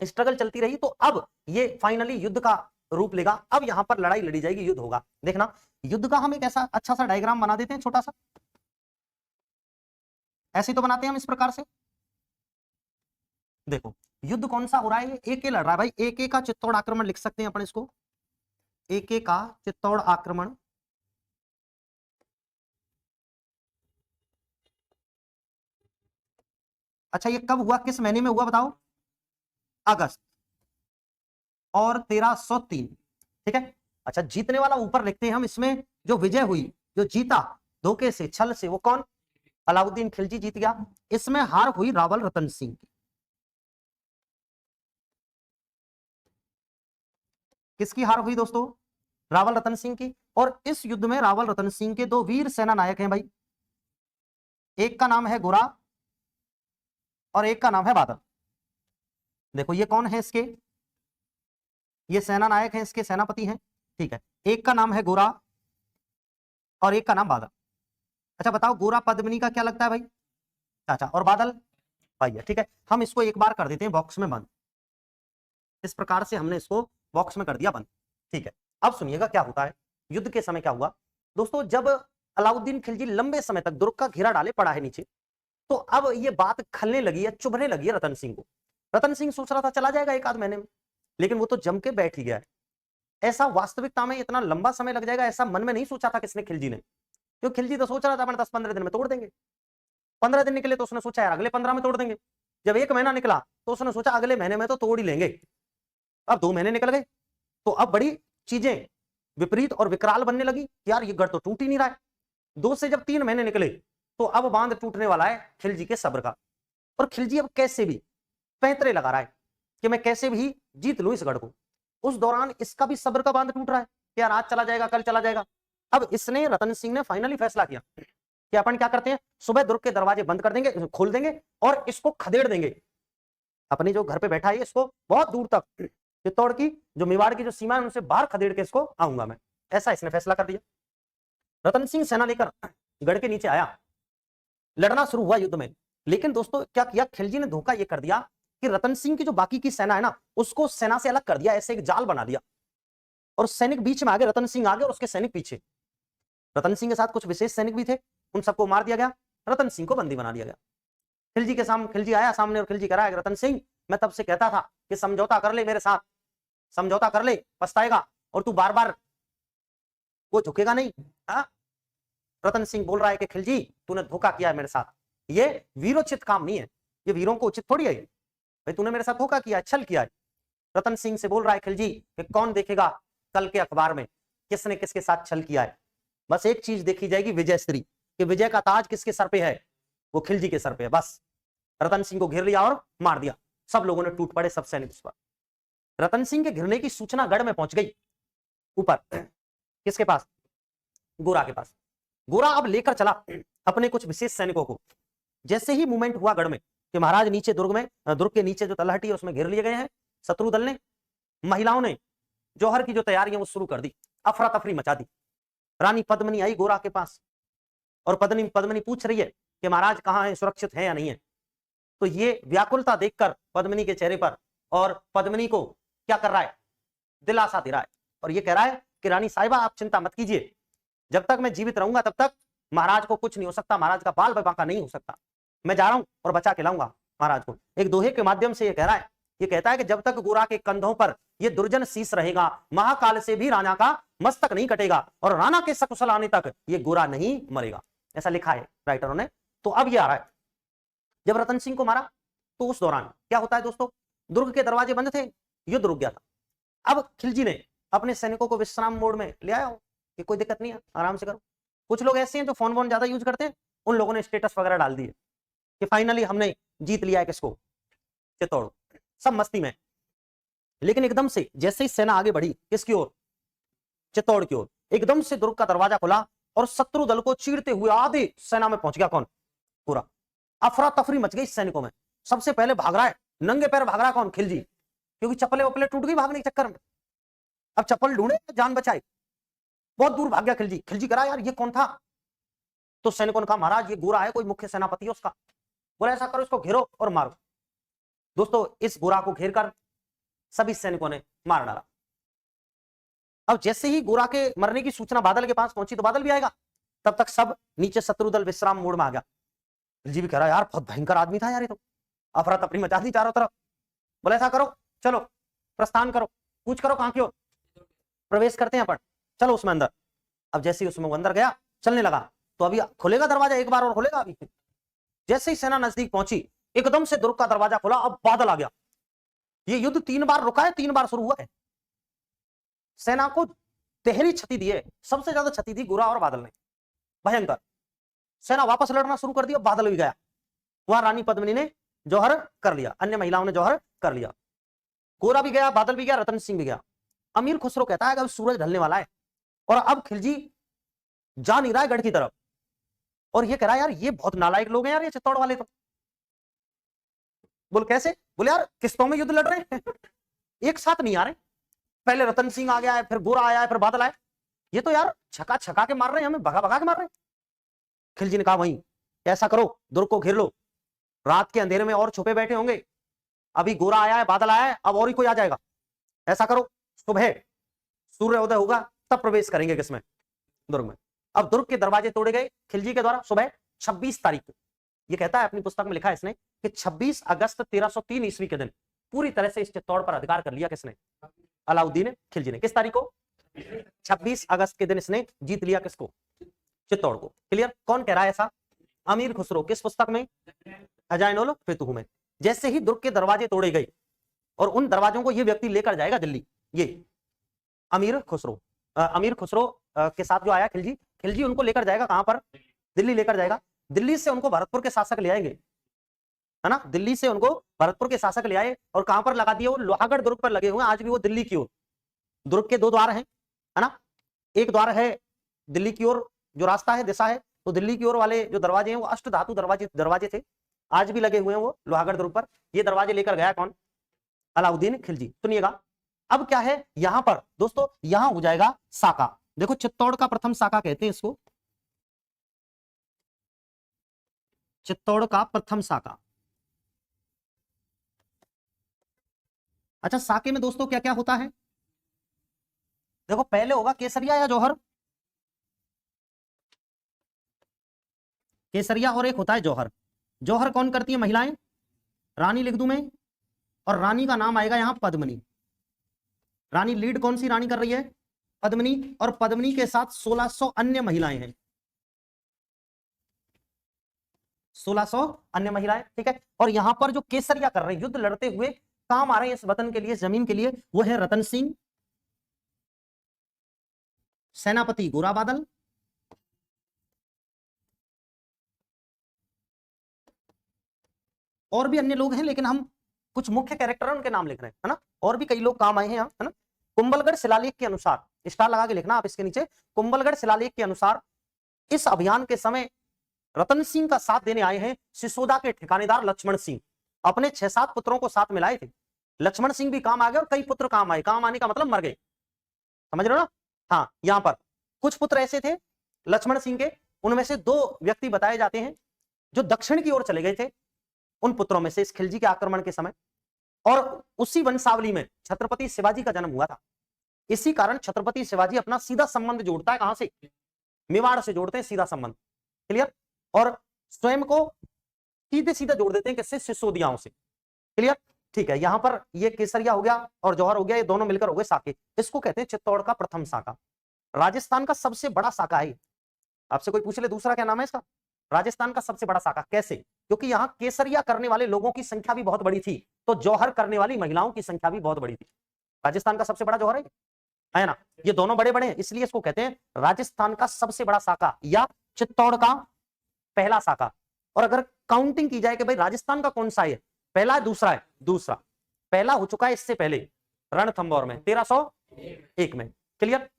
स्ट्रगल चलती रही, तो अब ये फाइनली युद्ध का रूप लेगा। अब यहां पर लड़ाई लड़ी जाएगी, युद्ध होगा। देखना युद्ध का हम एक ऐसा अच्छा सा डायग्राम बना देते हैं, छोटा सा, ऐसे तो बनाते हैं हम इस प्रकार से। देखो युद्ध कौन सा हो रहा है? एक लड़ रहा है भाई, एक का चित्तौड़ आक्रमण लिख सकते हैं अपन इसको, एक का चित्तौड़ आक्रमण। अच्छा ये कब हुआ, किस महीने में हुआ बताओ? अगस्त, और 1303। ठीक है। अच्छा जीतने वाला ऊपर लिखते हैं हम, इसमें जो विजय हुई, जो जीता धोखे से, छल से, वो कौन? अलाउद्दीन खिलजी जीत गया। इसमें हार हुई रावल रतन सिंह की। किसकी हार हुई दोस्तों? रावल रतन सिंह की। और इस युद्ध में रावल रतन सिंह के 2 वीर सेना नायक हैं भाई, एक का नाम है गोरा और एक का नाम है बादल। देखो ये कौन है इसके? ये सेना नायक हैं, इसके सेनापति हैं। ठीक है, एक का नाम है गोरा और एक का नाम बादल। अच्छा बताओ गोरा पद्मिनी का क्या लगता है भाई? अच्छा, और बादल भाई है। ठीक है, हम इसको एक बार कर देते हैं बॉक्स में बंद। इस प्रकार से हमने इसको बॉक्स में कर दिया बंद। ठीक है, अब सुनिएगा क्या होता है। युद्ध के समय क्या हुआ दोस्तों, जब अलाउद्दीन खिलजी लंबे समय तक दुर्ग का घेरा डाले पड़ा है नीचे, तो अब ये बात खलने लगी है, चुभने लगी है रतन सिंह को। रतन सिंह सोच रहा था चला जाएगा एक आध महीने में, लेकिन वो तो जम के बैठ ही गया है। ऐसा वास्तविकता में इतना लंबा समय लग जाएगा ऐसा मन में नहीं सोचा था किसने, खिलजी ने। क्योंकि खिलजी तो सोच रहा था अपने 10-15 दिन में तोड़ देंगे। 15 दिन निकले तो उसने सोचा यार अगले 15 में तोड़ देंगे। जब एक महीना निकला तो उसने सोचा अगले महीने में तो तोड़ ही लेंगे। अब 2 महीने निकल गए, तो अब बड़ी चीजें विपरीत और विकराल बनने लगी। यार ये गढ़ तो टूट ही नहीं रहा है। 2 से जब 3 महीने निकले तो अब बांध टूटने वाला है खिलजी के सब्र का। और खिलजी अब कैसे भी पैंतरे लगा रहा है कि मैं कैसे भी जीत लूं इस गढ़ को। उस दौरान इसका भी सब्र का बांध टूट रहा है कि यार आज चला जाएगा, कल चला जाएगा। अब इसने, रतन सिंह ने फाइनली फैसला किया कि अपन क्या करते हैं, सुबह दुर्ग के दरवाजे बंद कर देंगे, खोल देंगे और इसको खदेड़ देंगे। अपने जो घर पे बैठा है इसको बहुत दूर तक, चित्तौड़ की जो मेवाड़ की जो सीमा है उनसे बाहर खदेड़ के इसको आऊंगा मैं। ऐसा इसने फैसला कर दिया। रतन सिंह सेना लेकर गढ़ के नीचे आया, लड़ना शुरू हुआ युद्ध में। लेकिन दोस्तों क्या किया खिलजी ने, धोखा यह कर दिया कि रतन सिंह की जो बाकी की सेना है ना, उसको सेना से अलग कर दिया, ऐसे एक जाल बना दिया और सैनिक बीच में आगे, रतन सिंह आगे और उसके सैनिक पीछे। रतन सिंह के साथ कुछ विशेष सैनिक भी थे, उन सबको मार दिया गया, रतन सिंह को बंदी बना दिया गया। खिलजी के सामने, खिलजी आया सामने और खिलजी कह रहा है रतन सिंह, मैं तब से कहता था कि समझौता कर ले मेरे साथ, समझौता कर ले, पछताएगा और तू बार बार वो झुकेगा नहीं। हा? रतन सिंह बोल रहा है कि खिलजी तूने धोखा किया है मेरे साथ, ये वीरोचित काम नहीं है, ये वीरों को उचित थोड़ी है भाई, तूने मेरे साथ धोखा किया है, छल किया है। रतन सिंह से बोल रहा है खिलजी कि कौन देखेगा कल के अखबार में किसने किसके साथ छल किया है। बस एक चीज देखी जाएगी, विजय श्री, कि विजय का ताज किसके सर पे है, वो खिलजी के सर पे है। बस रतन सिंह को घेर लिया और मार दिया। सब लोगों ने टूट पड़े, सब सैनिक उस पर। रतन सिंह के घिरने की सूचना गढ़ में पहुंच गई, ऊपर किसके पास, गोरा के पास। गोरा अब लेकर चला अपने कुछ विशेष सैनिकों को। जैसे ही मूवमेंट हुआ गढ़ में कि महाराज नीचे दुर्ग में, दुर्ग के नीचे जो तलहटी है उसमें घेर लिए गए हैं शत्रु दल ने, महिलाओं ने जौहर की जो तैयारी है वो शुरू कर दी, अफरा तफरी मचा दी। रानी पद्मिनी आई गोरा के पास और पद्मिनी पूछ रही है कि महाराज कहाँ है, सुरक्षित है या नहीं है। तो ये व्याकुलता देखकर पद्मिनी के चेहरे पर, और पद्मिनी को क्या कर रहा है, दिलासा दे रहा है और ये कह रहा है कि रानी साहिबा आप चिंता मत कीजिए, जब तक मैं जीवित रहूंगा तब तक महाराज को कुछ नहीं हो सकता, महाराज का बाल बांका नहीं हो सकता, मैं जा रहा हूं और बचा के लाऊंगा महाराज को। एक दोहे के माध्यम से ये कह रहा है, ये कहता है कि जब तक गोरा के कंधों पर ये दुर्जन शीश रहेगा, महाकाल से भी राणा का मस्तक नहीं कटेगा और राणा के सकुशल आने तक ये गोरा नहीं मरेगा। ऐसा लिखा है राइटरों ने। तो अब ये आ रहा है, जब रतन सिंह को मारा तो उस दौरान क्या होता है दोस्तों, दुर्ग के दरवाजे बंद थे, युद्ध रुक गया था। अब खिलजी ने अपने सैनिकों को विश्राम मोड में ले आया हो कि कोई दिक्कत नहीं है, आराम से करो। कुछ लोग ऐसे हैं जो फोन वोन ज्यादा यूज करते हैं, उन लोगों ने स्टेटस वगैरह डाल दिए कि फाइनली हमने जीत लिया है किसको, चित्तौड़, सब मस्ती में। लेकिन एकदम से जैसे ही सेना आगे बढ़ी किसकी ओर, चित्तौड़ की ओर, एकदम से दुर्ग का दरवाजा खुला और शत्रु दल को चीरते हुए आधे सेना में पहुंच गया कौन, पूरा। अफरा तफरी मच गई सैनिकों में। सबसे पहले भाग रहा है, नंगे पैर भाग रहा है कौन, खिलजी, क्योंकि चप्पलें वप्पलें टूट गई भागने के चक्कर में। अब चप्पल ढूंढे जान बचाए, बहुत दूर भाग गया खिलजी। खिलजी करा यार ये कौन था, तो सैनिकों ने कहा महाराज ये गोरा है, कोई मुख्य सेनापति है उसका। बोला ऐसा करो इसको घेरो और मारो। दोस्तों इस गोरा को घेर कर सभी सैनिकों ने मार डाला। अब जैसे ही गोरा के मरने की सूचना बादल के पास पहुंची तो बादल भी आएगा, तब तक सब नीचे शत्रु दल विश्राम मोड में आ गया। खिलजी भी कह रहा यार बहुत भयंकर आदमी था यार ये तो, अफरा तफरी मचा दी चारों तरफ। बोले ऐसा करो चलो प्रस्थान करो, पूछ करो कहां की ओर प्रवेश करते हैं अपन, चलो उसमें अंदर। अब जैसे ही उसमें अंदर गया, चलने लगा, तो अभी खुलेगा दरवाजा, एक बार और खुलेगा अभी। जैसे ही सेना नजदीक पहुंची एकदम से दुर्ग का दरवाजा खुला, अब बादल आ गया। ये युद्ध 3 बार रुका है, 3 बार शुरू हुआ है। सेना को तहरी क्षति दी है, सबसे ज्यादा क्षति दी गोरा और बादल ने, भयंकर। सेना वापस लड़ना शुरू कर दिया, बादल भी गया, वहां रानी पद्मिनी ने जौहर कर लिया, अन्य महिलाओं ने जौहर कर लिया, गोरा भी गया, बादल भी गया, रतन सिंह भी गया। अमीर खुसरो कहता है कि सूरज ढलने वाला है और अब खिलजी जा नहीं रहा है गढ़ की तरफ, और ये कह रहा है यार ये बहुत नालायक लोग हैं यार ये चित्तौड़ वाले। तो बोल कैसे, बोले यार किस्तों में युद्ध लड़ रहे हैं एक साथ नहीं आ रहे, पहले रतन सिंह आ गया है, फिर गोरा आया है, फिर बादल आया, ये तो यार छका छका के मार रहे हैं, हमें भगा भगा के मार रहे हैं। खिलजी ने कहा वहीं ऐसा करो दुर्ग को घेर लो, रात के अंधेरे में और छुपे बैठे होंगे, अभी गोरा आया है, बादल आया है, अब और ही कोई आ जाएगा, ऐसा करो सुबह सूर्योदय होगा तब प्रवेश करेंगे किसमें, दुर्ग में। अब दुर्ग के दरवाजे तोड़े गए खिलजी के द्वारा सुबह 26 तारीख को। ये कहता है अपनी पुस्तक में लिखा है इसने कि 26 अगस्त 1303 ईस्वी के दिन पूरी तरह से इस चित्तौड़ पर अधिकार कर लिया किसने, अलाउद्दीन खिलजी ने। किस तारीख को, 26 अगस्त के दिन इसने जीत लिया किसको, चित्तौड़ को। क्लियर। कौन कह रहा है ऐसा, अमीर खुसरो। किस पुस्तक में, खजाइनुल फतूह में। जैसे ही दुर्ग के दरवाजे तोड़े गए और उन दरवाजों को ये व्यक्ति लेकर जाएगा दिल्ली, ये अमीर खुसरो के साथ जो आया खिलजी, खिलजी उनको लेकर जाएगा कहां पर, दिल्ली लेकर जाएगा। दिल्ली से उनको भरतपुर के शासक ले आएंगे, है ना, दिल्ली से उनको भरतपुर के शासक ले आए और कहां पर लगा दिए, वो लोहागढ़ दुर्ग पर लगे हुए हैं आज भी वो दिल्ली की ओर। दुर्ग के दो द्वार हैं, है ना, एक द्वार है दिल्ली की ओर जो रास्ता है, दिशा है, तो दिल्ली की ओर वाले जो दरवाजे हैं वो अष्ट धातु दरवाजे थे, आज भी लगे हुए हैं वो लोहागढ़ दुर्ग पर। ये दरवाजे लेकर गया कौन, अलाउद्दीन खिलजी। सुनिएगा अब क्या है यहां पर दोस्तों, यहां हो जाएगा साका। देखो चित्तौड़ का प्रथम साका कहते हैं इसको, चित्तौड़ का प्रथम साका। अच्छा साके में दोस्तों क्या क्या होता है, देखो पहले होगा केसरिया या जौहर, केसरिया और एक होता है जौहर। जौहर कौन करती है, महिलाएं, रानी लिख दूं मैं, और रानी का नाम आएगा यहां पद्मिनी। रानी लीड कौन सी रानी कर रही है, पद्मिनी, और पद्मिनी के साथ 1600 अन्य महिलाएं हैं, 1600 अन्य महिलाएं, ठीक है। और यहां पर जो केसरिया कर रहे हैं, युद्ध लड़ते हुए काम आ रहे हैं इस वतन के लिए, जमीन के लिए, वो है रतन सिंह, सेनापति गोरा बादल, और भी अन्य लोग हैं लेकिन हम कुछ मुख्य कैरेक्टर उनके नाम लिख रहे हैं, है ना, और भी कई लोग काम आए हैं यहाँ, है ना। कुंभलगढ़ शिलालेख के अनुसार, स्टार लगा के लिखना आप इसके नीचे, कुंभलगढ़ शिलालेख के अनुसार इस अभियान के समय रतन सिंह का साथ देने आए हैं सिसोदा के ठिकानेदार लक्ष्मण सिंह। अपने 6-7 पुत्रों को साथ मिलाए थे, लक्ष्मण सिंह भी काम आ गए और कई पुत्र काम आए, काम आने का मतलब मर गए, समझ रहे हो ना। हाँ, यहां पर कुछ पुत्र ऐसे थे लक्ष्मण सिंह के, उनमें से 2 व्यक्ति बताए जाते हैं जो दक्षिण की ओर चले गए थे, उन पुत्रों में से इस खिलजी के आक्रमण के समय। और उसी वंशावली में छत्रपति शिवाजी का जन्म हुआ था। इसी कारण छत्रपति शिवाजी अपना सीधा संबंध जोड़ता है, कहां से, मेवाड़ से जोड़ते हैं सीधा संबंध, क्लियर। और स्वयं को सीधे सीधे जोड़ देते हैं किससे, सिसोदियाओं से, क्लियर, ठीक है। यहां पर ये केसरिया हो गया और जौहर हो गया, ये दोनों मिलकर हो गए साके। इसको कहते हैं चित्तौड़ का प्रथम साका। राजस्थान का सबसे बड़ा साका है। आपसे कोई पूछ ले दूसरा क्या नाम है इसका, राजस्थान का सबसे बड़ा साका। कैसे, क्योंकि यहां केसरिया करने वाले लोगों की संख्या भी बहुत बड़ी थी, तो जौहर करने वाली महिलाओं की संख्या भी बहुत बड़ी थी। राजस्थान का सबसे बड़ा जौहर है ना, ये दोनों बड़े बड़े हैं, इसलिए इसको कहते हैं राजस्थान का सबसे बड़ा साका या चित्तौड़ का पहला साका। और अगर काउंटिंग की जाए कि भाई राजस्थान का कौन सा है, पहला है दूसरा है, दूसरा, पहला हो चुका है इससे पहले रणथंभौर में 1301 में, क्लियर,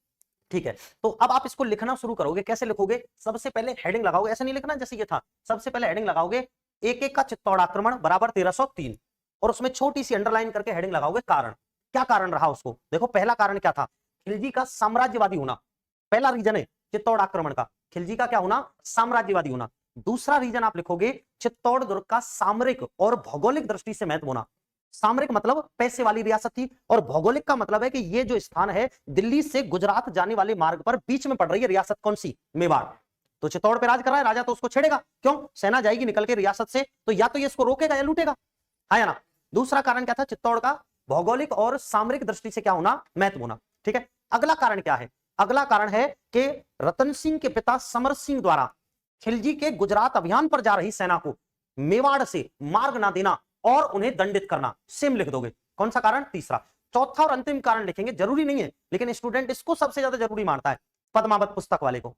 ठीक है। तो अब आप इसको लिखना शुरू करोगे, कैसे लिखोगे, सबसे पहले हेडिंग लगाओगे, ऐसे नहीं लिखना जैसे ये था, सबसे पहले हेडिंग लगाओगे एक एक का चित्तौड़ आक्रमण बराबर 1303, और उसमें छोटी सी अंडरलाइन करके हेडिंग लगाओगे कारण, क्या कारण रहा उसको। देखो पहला कारण क्या था, खिलजी का साम्राज्यवादी होना, पहला रीजन है चित्तौड़ आक्रमण का, खिलजी का क्या होना, साम्राज्यवादी होना। दूसरा रीजन आप लिखोगे चित्तौड़ दुर्ग का सामरिक और भौगोलिक दृष्टि से महत्व होना। सामरिक मतलब पैसे वाली रियासत थी, और भौगोलिक का मतलब है कि ये जो स्थान है दिल्ली से गुजरात जाने वाले मार्ग पर बीच में पड़ रही है रियासत, कौन सी, मेवाड़। तो चित्तौड़ पे राज कर रहा है राजा, तो उसको छेड़ेगा, क्यों, सेना जाएगी निकल के रियासत से, तो या तो ये इसको रोकेगा या लूटेगा, है ना। दूसरा कारण क्या था, चित्तौड़ का भौगोलिक और सामरिक दृष्टि से क्या होना, महत्व होना, ठीक है। अगला कारण क्या है, अगला कारण है कि रतन सिंह के पिता समर सिंह द्वारा खिलजी के गुजरात अभियान पर जा रही सेना को मेवाड़ से मार्ग ना देना और उन्हें दंडित करना। सेम लिख दोगे, कौन सा कारण, तीसरा। चौथा और अंतिम कारण लिखेंगे, जरूरी नहीं है लेकिन स्टूडेंट इसको सबसे ज्यादा जरूरी मानता है, पद्मावत पुस्तक वाले को।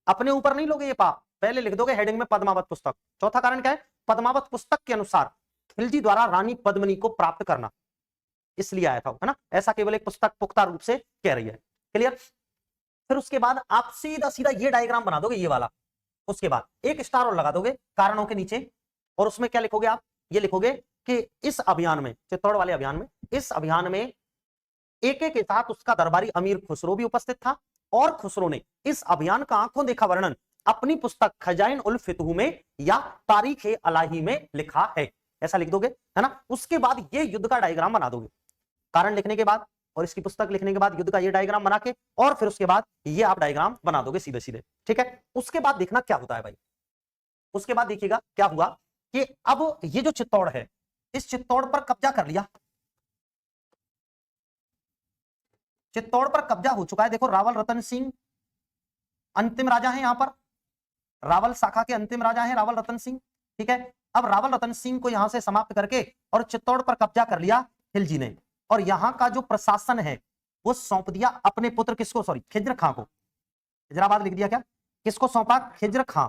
अपने ऊपर नहीं लोगे ये पाप, पहले लिख दोगे हेडिंग में पद्मावत पुस्तक। चौथा कारण क्या है, पद्मावत पुस्तक के अनुसार खिलजी द्वारा रानी पद्मिनी को प्राप्त करना, इसलिए आया था, है ना। ऐसा केवल एक पुस्तक पुख्ता रूप से कह रही है, क्लियर। फिर उसके बाद आप सीधा सीधा ये डायग्राम बना दोगे, ये वाला, उसके बाद एक स्टार और लगा दोगे कारणों के नीचे, और उसमें क्या लिखोगे आप, ये लिखोगे कि इस अभियान में, चित्तौड़ वाले अभियान में, इस अभियान में एक के साथ उसका दरबारी अमीर खुसरो भी उपस्थित था, और खुसरो ने इस अभियान का आंखों देखा वर्णन अपनी पुस्तक खजाइन उल फितूह में या तारीख अलाही में लिखा है, ऐसा लिख दोगे, है ना। उसके बाद ये युद्ध का डायग्राम बना दोगे कारण लिखने के बाद, और इसकी पुस्तक लिखने के बाद युद्ध का ये डायग्राम बना के और फिर उसके बाद ये आप डायग्राम बना दोगे सीधे सीधे, ठीक है। उसके बाद देखना क्या होता है भाई, उसके बाद देखिएगा क्या हुआ कि अब ये जो चित्तौड़ है, इस चित्तौड़ पर कब्जा कर लिया, चित्तौड़ पर कब्जा हो चुका है। देखो रावल रतन सिंह अंतिम राजा है, यहां पर रावल शाखा के अंतिम राजा है रावल रतन सिंह, ठीक है। अब रावल रतन सिंह को यहां से समाप्त करके और चित्तौड़ पर कब्जा कर लिया खिलजी ने, और यहां का जो प्रशासन है वो सौंप दिया अपने पुत्र किसको, सॉरी खिज्र खां को। खिजराबाद लिख दिया क्या, किसको सौंपा, खिज्र खां,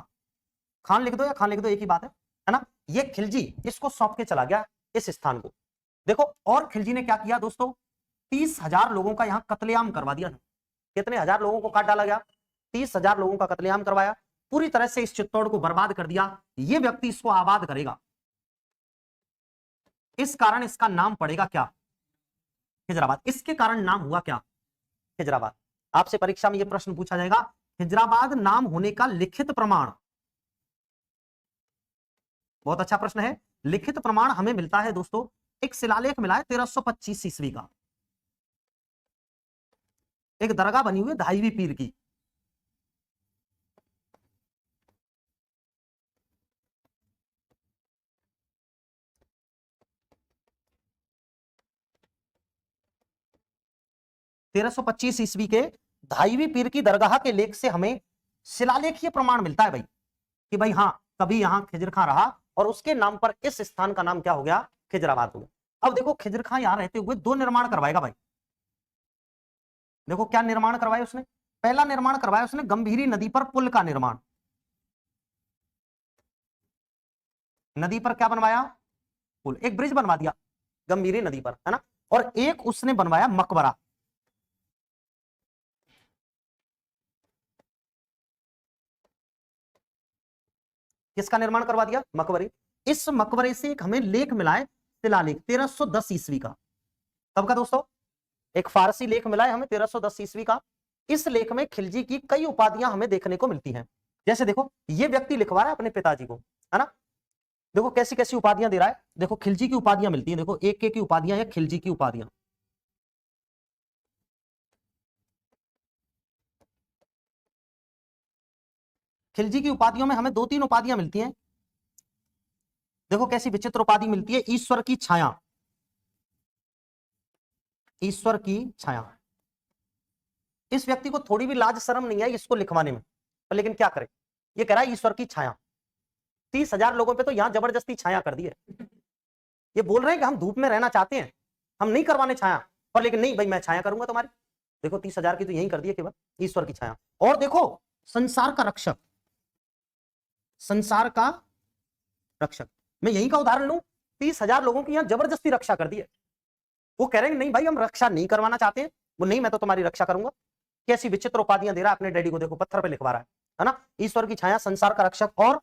खान लिख दो या खान लिख दो एक ही बात है ना। ये खिलजी इसको सौंप के चला गया इस स्थान को। देखो और खिलजी ने क्या किया दोस्तों, 30,000 लोगों का यहां कत्लेआम करवा दिया। कितने हजार लोगों को काट डाला गया, 30,000 लोगों का कत्लेआम करवाया, पूरी तरह से इस चित्तौड़ को बर्बाद कर दिया। ये व्यक्ति इसको आबाद करेगा, इस कारण इसका नाम पड़ेगा क्या, खिजराबाद। इसके कारण नाम हुआ क्या, खिजराबाद। आपसे परीक्षा में यह प्रश्न पूछा जाएगा, खिजराबाद नाम होने का लिखित प्रमाण। बहुत अच्छा प्रश्न है। लिखित प्रमाण हमें मिलता है दोस्तों, एक शिलालेख मिला है 1325 ईस्वी का, एक दरगाह बनी हुई है धाईवी पीर की। तेरह सौ 25 ईस्वी के धाईवी पीर की दरगाह के लेख से हमें शिलालेखीय प्रमाण मिलता है भाई, कि भाई हाँ कभी यहां खिज्र खां रहा और उसके नाम पर इस स्थान का नाम क्या हो गया, खिजराबाद हो गया। अब देखो खिज्र खां यहां रहते हुए दो निर्माण करवाएगा भाई। देखो क्या निर्माण करवाया उसने, पहला निर्माण करवाया उसने गंभीरी नदी पर पुल का निर्माण। नदी पर क्या बनवाया, पुल, एक ब्रिज बनवा दिया गंभीरी नदी पर, है ना। और एक उसने बनवाया मकबरा। किसका निर्माण करवा दिया, मकबरे। इस मकबरे से एक हमें लेख मिला है शिलालेख 1310 ईस्वी का। कब का दोस्तों, एक फारसी लेख मिला है हमें 1310 ईस्वी का। इस लेख में खिलजी की कई उपाधियां हमें देखने को मिलती हैं। जैसे देखो ये व्यक्ति लिखवा रहा है अपने पिताजी को, है ना। देखो कैसी कैसी उपाधियां दे रहा है, देखो खिलजी की उपाधियां मिलती हैं, देखो एक एक की उपाधियां है खिलजी की उपाधियां। खिलजी की उपाधियों में हमें 2-3 उपाधियां मिलती हैं। देखो कैसी विचित्र उपाधि मिलती है, ईश्वर की छाया, ईश्वर की छाया। इस व्यक्ति को थोड़ी भी लाज शर्म नहीं है इसको लिखवाने में, पर लेकिन क्या करे, ये कह रहा है ईश्वर की छाया। 30,000 लोगों पे तो यहां जबरदस्ती छाया कर दी है। ये बोल रहे हैं कि हम धूप में रहना चाहते हैं, हम नहीं करवाने छाया, पर लेकिन नहीं भाई मैं छाया करूंगा तुम्हारी। देखो 30,000 की तो यही कर दी है केवल, ईश्वर की छाया। और देखो संसार का रक्षक, संसार का रक्षक, मैं यही का उदाहरण लूं, 30,000 लोगों की यहां जबरदस्ती रक्षा कर दी है। वो कह रहे हैं नहीं भाई हम रक्षा नहीं करवाना चाहते हैं, वो नहीं मैं तो तुम्हारी रक्षा करूंगा। कैसी विचित्र उपाधियां दे रहा है अपने डैडी को, देखो पत्थर पे लिखवा रहा है ना। ईश्वर की छाया, संसार का रक्षक, और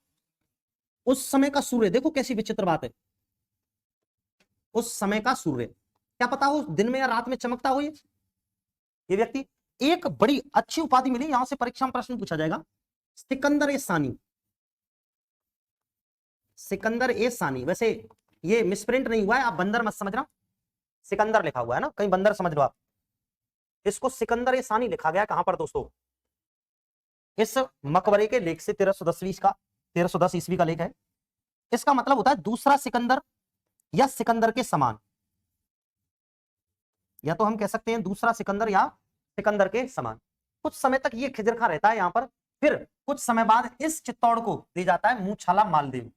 उस समय का सूर्य। देखो कैसी विचित्र बात है, उस समय का सूर्य, क्या पता हो दिन में या रात में चमकता हो ये व्यक्ति। एक बड़ी अच्छी उपाधि मिली, यहां से परीक्षा में प्रश्न पूछा जाएगा, सिकंदर ए सानी, सिकंदर ए सानी। वैसे ये मिसप्रिंट नहीं हुआ है, आप बंदर मत समझना, सिकंदर लिखा हुआ है ना, कहीं बंदर समझ लो आप। इसको सिकंदर ए सानी लिखा गया कहां पर दोस्तों, इस मकबरे के लेख से 1310 ईस्वी का लेख है। इसका मतलब होता है दूसरा सिकंदर या सिकंदर के समान, या तो हम कह सकते हैं दूसरा सिकंदर या सिकंदर के समान। कुछ समय तक ये खिज्र खां रहता है यहां पर, फिर कुछ समय बाद इस चित्तौड़ को दे जाता है मूछाला मालदेव।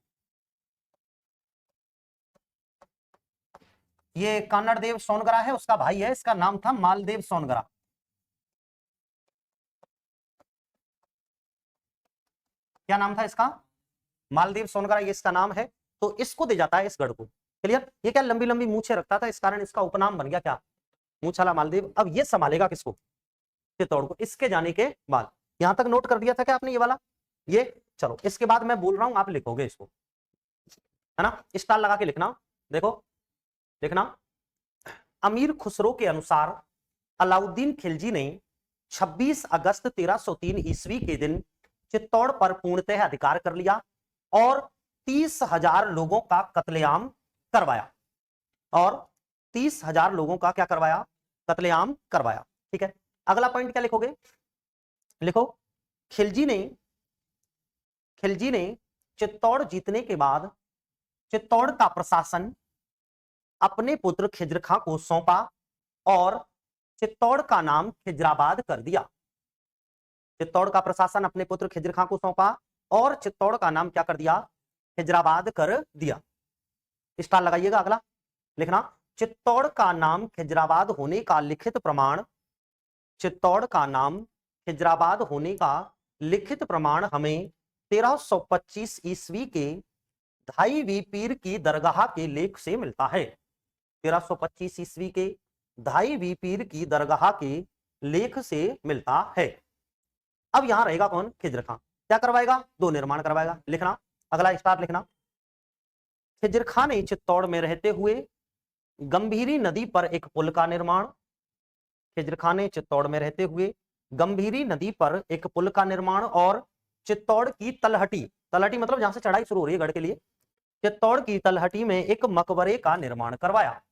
ये कान्नड़ देव सोनगरा है, उसका भाई है, इसका नाम था मालदेव सोनगरा। क्या नाम था इसका, मालदेव सोनगरा, ये इसका नाम है। तो इसको दे जाता है इस गढ़ को। क्लियर, ये क्या लंबी लंबी मूछें रखता था, इस कारण इसका उपनाम बन गया क्या, मूछाला मालदेव। अब ये संभालेगा किसको, चित्तौड़ को, इसके जाने के बाद। यहां तक नोट कर दिया था क्या आपने ये वाला, ये चलो इसके बाद मैं बोल रहा हूं आप लिखोगे इसको, है ना, स्टार लगा के लिखना। देखो लिखना, अमीर खुसरो के अनुसार अलाउद्दीन खिलजी ने 26 अगस्त 1303 ईस्वी के दिन चित्तौड़ पर पूर्णतः अधिकार कर लिया और 30,000 लोगों का कत्लेआम करवाया, और 30,000 लोगों का क्या करवाया, कत्लेआम करवाया। ठीक है, अगला पॉइंट क्या लिखोगे, लिखो खिलजी ने चित्तौड़ जीतने के बाद चित्तौड़ का प्रशासन अपने पुत्र खिज्र खां को सौंपा और चित्तौड़ का नाम खिजराबाद कर दिया। चित्तौड़ का प्रशासन अपने पुत्र खिज्र खां को सौंपा और चित्तौड़ का नाम क्या कर दिया, खिजराबाद कर दिया। स्टार लगाइएगा। अगला लिखना, चित्तौड़ का नाम खिजराबाद होने का लिखित प्रमाण, चित्तौड़ का नाम खिजराबाद होने का लिखित प्रमाण हमें 1325 ईस्वी के धाईवी पीर की दरगाह के लेख से मिलता है। 1325 ईस्वी के धाईवी पीर की दरगाह के लेख से मिलता है। अब यहां रहेगा कौन, खिज्र खां। क्या करवाएगा, 2 निर्माण करवाएगा। लिखना, अगला स्टार लिखना, खिज्र खां ने चित्तौड़ में रहते हुए गंभीरी नदी पर एक पुल का निर्माण, खिज्र खां ने चित्तौड़ में रहते हुए गंभीरी नदी पर एक पुल का निर्माण और चित्तौड़ की तलहटी, तलहटी मतलब जहां से चढ़ाई शुरू हो रही है गढ़ के लिए, चित्तौड़ की तलहटी में एक मकबरे का निर्माण करवाया।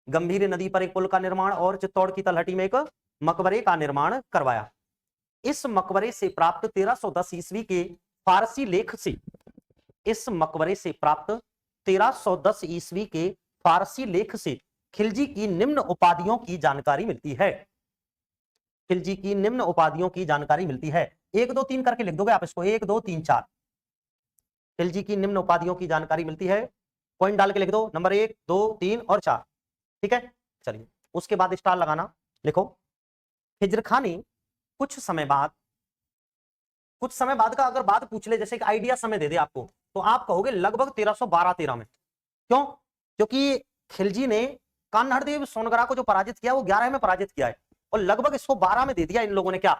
गंभीरी नदी पर एक पुल का निर्माण और चित्तौड़ की तलहटी में एक मकबरे का निर्माण करवाया। इस मकबरे से प्राप्त 1310 ईस्वी के फारसी लेख से, इस मकबरे से प्राप्त 1310 ईस्वी के फारसी लेख से खिलजी की निम्न उपाधियों की जानकारी मिलती है। खिलजी की निम्न उपाधियों की जानकारी मिलती है। 1 2 3 करके लिख दोगे आप इसको, 1 2 3 4। खिलजी की निम्न उपाधियों की जानकारी मिलती है, पॉइंट डाल के लिख दो, नंबर 1 2 3 और 4। ठीक है, चलिए उसके बाद स्टार लगाना। लिखो, खिज्र खां ने कुछ समय बाद का अगर बात पूछ ले, जैसे एक आइडिया समय दे दे आपको, तो आप कहोगे लगभग 1312-13 में। क्यों, क्योंकि खिलजी ने कान्हड़देव सोनगरा को जो पराजित किया वो 11 में पराजित किया है और लगभग इसको 12 में दे दिया इन लोगों ने, क्या,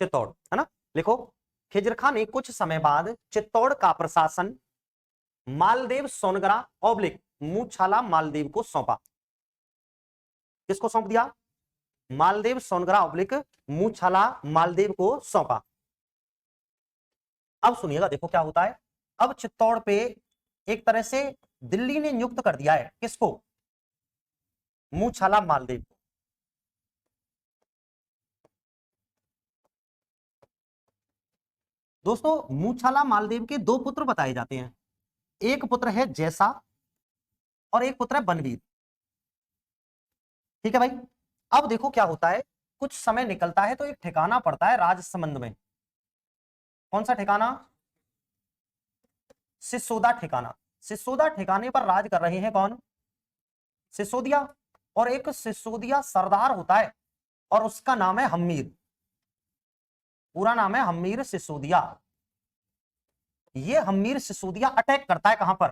चित्तौड़, है ना। लिखो, खिज्र खां ने कुछ समय बाद चित्तौड़ का प्रशासन मालदेव सोनगरा ऑब्लिक मूछाला मालदेव को सौंपा। किसको सौंप दिया, मालदेव सोनगरा ऑब्लिक मूछाला मालदेव को सौंपा। अब सुनिएगा, देखो क्या होता है। अब चित्तौड़ पे एक तरह से दिल्ली ने नियुक्त कर दिया है, किसको, मूछाला मालदेव को। दोस्तों मूछाला मालदेव के 2 पुत्र बताए जाते हैं, एक पुत्र है जैसा और एक पुत्र है बनवीर। ठीक है भाई। अब देखो क्या होता है, कुछ समय निकलता है तो एक ठिकाना पड़ता है राजसमंद में। कौन सा ठिकाना, सिसोदा ठिकाना। सिसोदा ठिकाने पर राज कर रहे हैं कौन, सिसोदिया, और एक सिसोदिया सरदार होता है और उसका नाम है हम्मीर, पूरा नाम है हम्मीर सिसोदिया। ये हम्मीर सिसोदिया अटैक करता है कहां पर,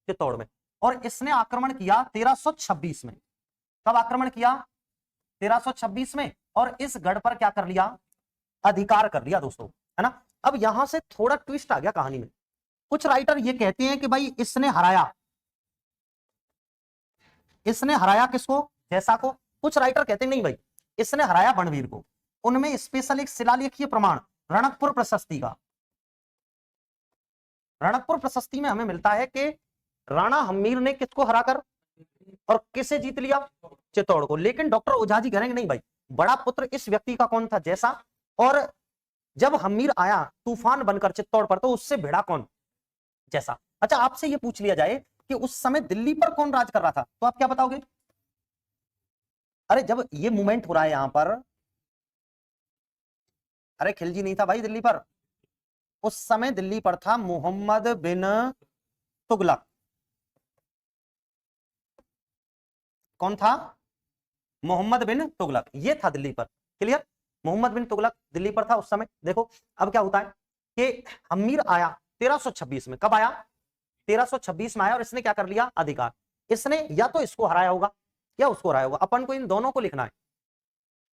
चित्तौड़ में, और इसने आक्रमण किया 1326 में। कब आक्रमण किया, 1326 में, और इस गढ़ पर क्या कर लिया, अधिकार कर लिया दोस्तों, है ना। अब यहां से थोड़ा ट्विस्ट आ गया कहानी में। कुछ राइटर ये कहते हैं कि भाई इसने हराया, इसने हराया किसको, जैसा को। कुछ राइटर कहते हैं नहीं भाई, इसने हराया बनवीर को। उनमें स्पेशल एक शिलालेखीय प्रमाण रणकपुर प्रशस्ति का, रणकपुर प्रशस्ति में हमें मिलता है कि राणा हम्मीर ने किसको हराकर और किसे जीत लिया, चित्तौड़ को। लेकिन डॉक्टर ओझा जी कहेंगे नहीं भाई, बड़ा पुत्र इस व्यक्ति का कौन था, जैसा, और जब हम्मीर आया तूफान बनकर चित्तौड़ पर तो उससे भिड़ा कौन, जैसा। अच्छा आपसे ये पूछ लिया जाए कि उस समय दिल्ली पर कौन राज कर रहा था, तो आप क्या बताओगे। अरे जब ये मूवमेंट हो रहा है यहां पर, अरे खिलजी नहीं था भाई दिल्ली पर, उस समय दिल्ली पर था मोहम्मद बिन तुगलक। कौन था, मोहम्मद बिन तुगलक, ये था दिल्ली पर। क्लियर, मोहम्मद बिन तुगलक दिल्ली पर था उस समय। देखो अब क्या होता है कि हम्मीर आया 1326 में। कब आया, 1326 में आया, और इसने क्या कर लिया, अधिकार। इसने या तो इसको हराया होगा या उसको हराया होगा। अपन को इन दोनों को लिखना है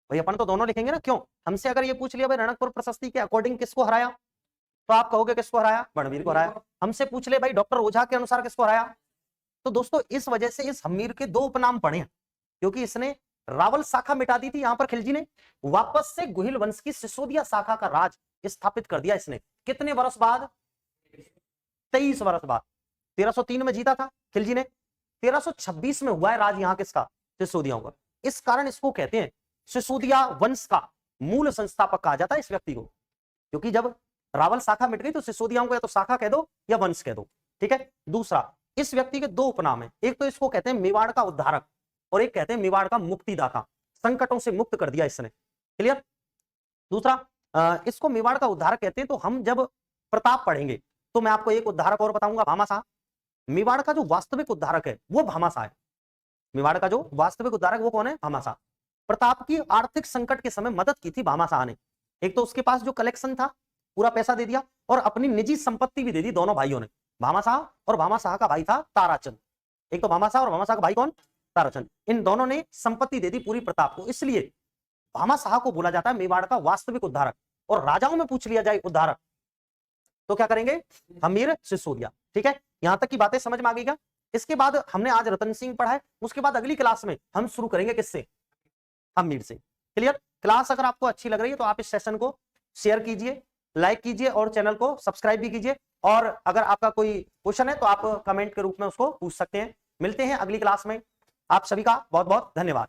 भाई, अपन तो दोनों लिखेंगे ना। क्यों, हमसे अगर ये पूछ लिया भाई रणकपुर प्रशस्ति के अकॉर्डिंग किसको हराया, तो आप कहोगे किसको हराया, बनवीर को हराया। हमसे पूछ ले भाई डॉक्टर ओझा के अनुसार किसको हराया, तो दोस्तों इस वजह से इस हम्मीर के 2 उपनाम पड़े हैं, क्योंकि इसने रावल शाखा मिटा दी थी यहां पर खिलजी ने, वापस से गुहिल वंश की सिसोदिया शाखा का राज स्थापित कर दिया इसने। कितने वर्ष बाद, 23 वर्ष बाद। 1303 में जीता था खिलजी ने, 1326 में हुआ है राज यहां किसका, सिसोदियाओं का। इस कारण इसको कहते हैं सिसोदिया वंश का मूल संस्थापक कहा जाता है इस व्यक्ति को, क्योंकि जब रावल शाखा मिट गई तो सिसोदियाओं को या तो शाखा कह दो या वंश कह दो, ठीक है। दूसरा, इस व्यक्ति के दो उपनाम है, एक तो इसको कहते हैं मेवाड़ का उद्धारक और एक कहते हैं मेवाड़ का मुक्तिदाता, संकटों से मुक्त कर दिया इसने, क्लियर। दूसरा, इसको मेवाड़ का उद्धारक कहते हैं। तो हम जब प्रताप पढ़ेंगे तो मैं आपको एक उद्धारक और बताऊंगा, भामाशाह। मेवाड़ का जो वास्तविक उद्धारक है वो भामाशाह है। मेवाड़ का जो वास्तविक उद्धारक वो कौन है? भामाशाह। प्रताप की आर्थिक संकट के समय मदद की थी भामाशाह ने। एक तो उसके पास जो कलेक्शन था पूरा पैसा दे दिया और अपनी निजी संपत्ति भी दे दी दोनों भाइयों ने, भामाशाह और भामाशाह का भाई था ताराचंद। एक तो भामाशाह और भामाशाह का भाई कौन? ताराचंद। इन दोनों ने संपत्ति दे दी पूरी प्रताप को, इसलिए भामाशाह को बोला जाता है मेवाड़ का वास्तविक उद्धारक। और राजाओं में पूछ लिया जाए उद्धारक तो क्या करेंगे? हमीर सिसोदिया, ठीक है। यहां तक की बातें समझ में आ गई क्या? इसके बाद हमने आज रतन सिंह पढ़ा है, उसके बाद अगली क्लास में हम शुरू करेंगे किससे? हमीर से, क्लियर। क्लास अगर आपको अच्छी लग रही है तो आप इस सेशन को शेयर कीजिए, लाइक कीजिए और चैनल को सब्सक्राइब भी कीजिए। और अगर आपका कोई क्वेश्चन है तो आप कमेंट के रूप में उसको पूछ सकते हैं। मिलते हैं अगली क्लास में। आप सभी का बहुत बहुत धन्यवाद।